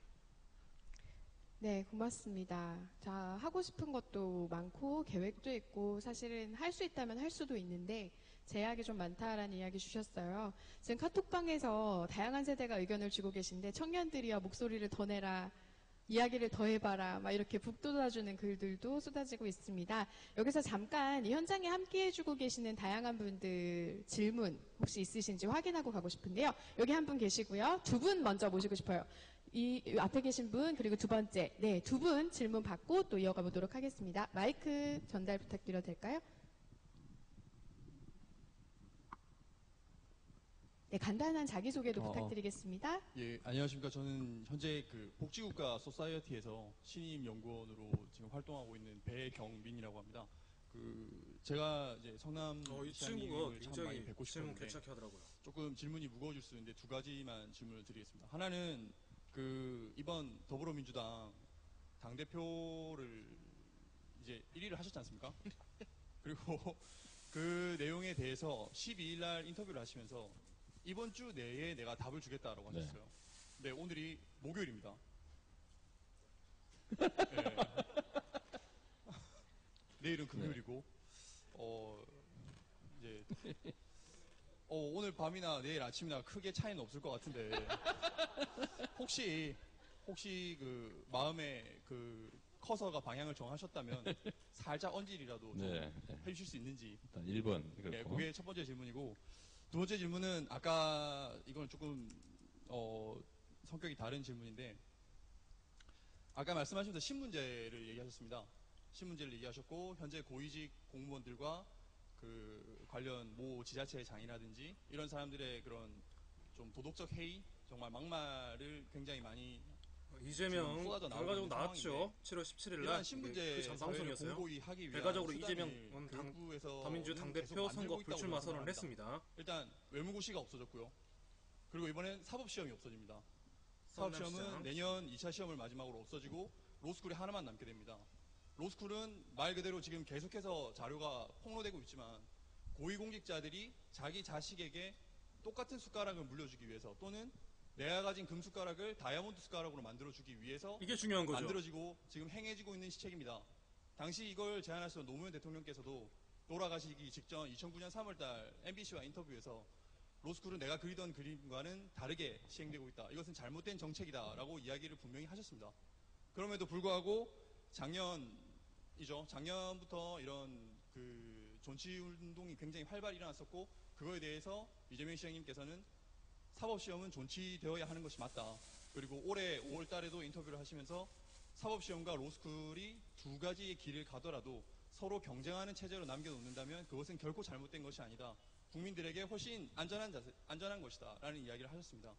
네, 고맙습니다. 자, 하고 싶은 것도 많고 계획도 있고 사실은 할 수 있다면 할 수도 있는데 제약이 좀 많다라는 이야기 주셨어요. 지금 카톡방에서 다양한 세대가 의견을 주고 계신데 청년들이여 목소리를 더 내라, 이야기를 더 해봐라, 막 이렇게 북돋아주는 글들도 쏟아지고 있습니다. 여기서 잠깐 이 현장에 함께 해주고 계시는 다양한 분들 질문 혹시 있으신지 확인하고 가고 싶은데요. 여기 한 분 계시고요. 두 분 먼저 모시고 싶어요. 이 앞에 계신 분 그리고 두 번째, 네, 두 분 질문 받고 또 이어가 보도록 하겠습니다. 마이크 전달 부탁드려도 될까요? 네, 간단한 자기소개도 부탁드리겠습니다. 예, 안녕하십니까. 저는 현재 그 복지국가 소사이어티에서 신임 연구원으로 지금 활동하고 있는 배경민이라고 합니다. 제가 이제 성남 이 친구가 시장님을 참 많이 굉장히 뵙고 질문 싶었는데 괜찮게 하더라고요. 조금 질문이 무거워질 수 있는데 두 가지만 질문을 드리겠습니다. 하나는 이번 더불어민주당 당대표를 이제 1위를 하셨지 않습니까? 그리고 그 내용에 대해서 12일 날 인터뷰를 하시면서 이번 주 내에 내가 답을 주겠다라고 하셨어요. 네, 오늘이 목요일입니다. 네. 내일은 금요일이고, 이제, 오늘 밤이나 내일 아침이나 크게 차이는 없을 것 같은데, 혹시 그 마음에 그 커서가 방향을 정하셨다면 살짝 언질이라도 좀 해주실 수 있는지. 일단 1번. 네, 그게 첫 번째 질문이고, 두 번째 질문은 아까 이거는 조금 성격이 다른 질문인데, 아까 말씀하신 신문제를 얘기하셨습니다. 신문제를 얘기하셨고 현재 고위직 공무원들과 그 관련 모 지자체 장이라든지 이런 사람들의 그런 좀 도덕적 해이, 정말 막말을 굉장히 많이 이재명 결과적으로 나왔죠. 7월 17일 날 이러한 신문제 그 방송이었어요. 공고히 하기 위한 결과적으로 수단이 이재명은 교육부에서 더민주 당대표 선거 불출마 선언을 했습니다. 일단 외무고시가 없어졌고요. 그리고 이번엔 사법시험이 없어집니다. 사법시험은 내년 2차 시험을 마지막으로 없어지고 로스쿨이 하나만 남게 됩니다. 로스쿨은 말 그대로 지금 계속해서 자료가 폭로되고 있지만 고위공직자들이 자기 자식에게 똑같은 숟가락을 물려주기 위해서 또는 내가 가진 금숟가락을 다이아몬드 숟가락으로 만들어주기 위해서 이게 중요한 거죠. 만들어지고 지금 행해지고 있는 시책입니다. 당시 이걸 제안하셨던 노무현 대통령께서도 돌아가시기 직전 2009년 3월달 MBC와 인터뷰에서 로스쿨은 내가 그리던 그림과는 다르게 시행되고 있다. 이것은 잘못된 정책이다라고 이야기를 분명히 하셨습니다. 그럼에도 불구하고 작년부터 이런 그 존치운동이 굉장히 활발히 일어났었고 그거에 대해서 이재명 시장님께서는 사법시험은 존치되어야 하는 것이 맞다. 그리고 올해 5월 달에도 인터뷰를 하시면서 사법시험과 로스쿨이 두 가지의 길을 가더라도 서로 경쟁하는 체제로 남겨놓는다면 그것은 결코 잘못된 것이 아니다. 국민들에게 훨씬 안전한 것이다. 라는 이야기를 하셨습니다.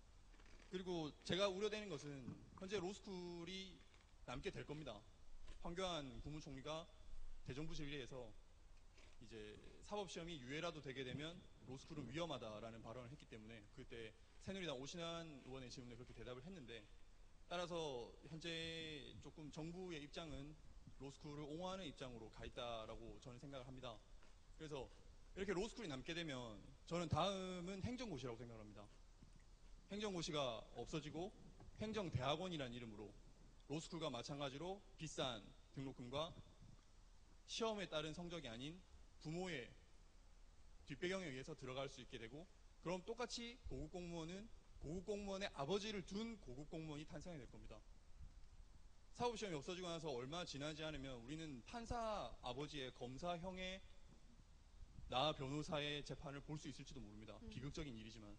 그리고 제가 우려되는 것은 현재 로스쿨이 남게 될 겁니다. 황교안 국무총리가 대정부 질의에서 이제 사법시험이 유예라도 되게 되면 로스쿨은 위험하다라는 발언을 했기 때문에 그때 새누리당 오신환 의원의 질문에 그렇게 대답을 했는데 따라서 현재 조금 정부의 입장은 로스쿨을 옹호하는 입장으로 가 있다라고 저는 생각을 합니다. 그래서 이렇게 로스쿨이 남게 되면 저는 다음은 행정고시라고 생각을 합니다. 행정고시가 없어지고 행정대학원이라는 이름으로 로스쿨과 마찬가지로 비싼 등록금과 시험에 따른 성적이 아닌 부모의 뒷배경에 의해서 들어갈 수 있게 되고 그럼 똑같이 고급 공무원은 고급 공무원의 아버지를 둔 고급 공무원이 탄생이 될 겁니다. 사법시험이 없어지고 나서 얼마 지나지 않으면 우리는 판사 아버지의 검사 형의 나 변호사의 재판을 볼 수 있을지도 모릅니다. 비극적인 일이지만.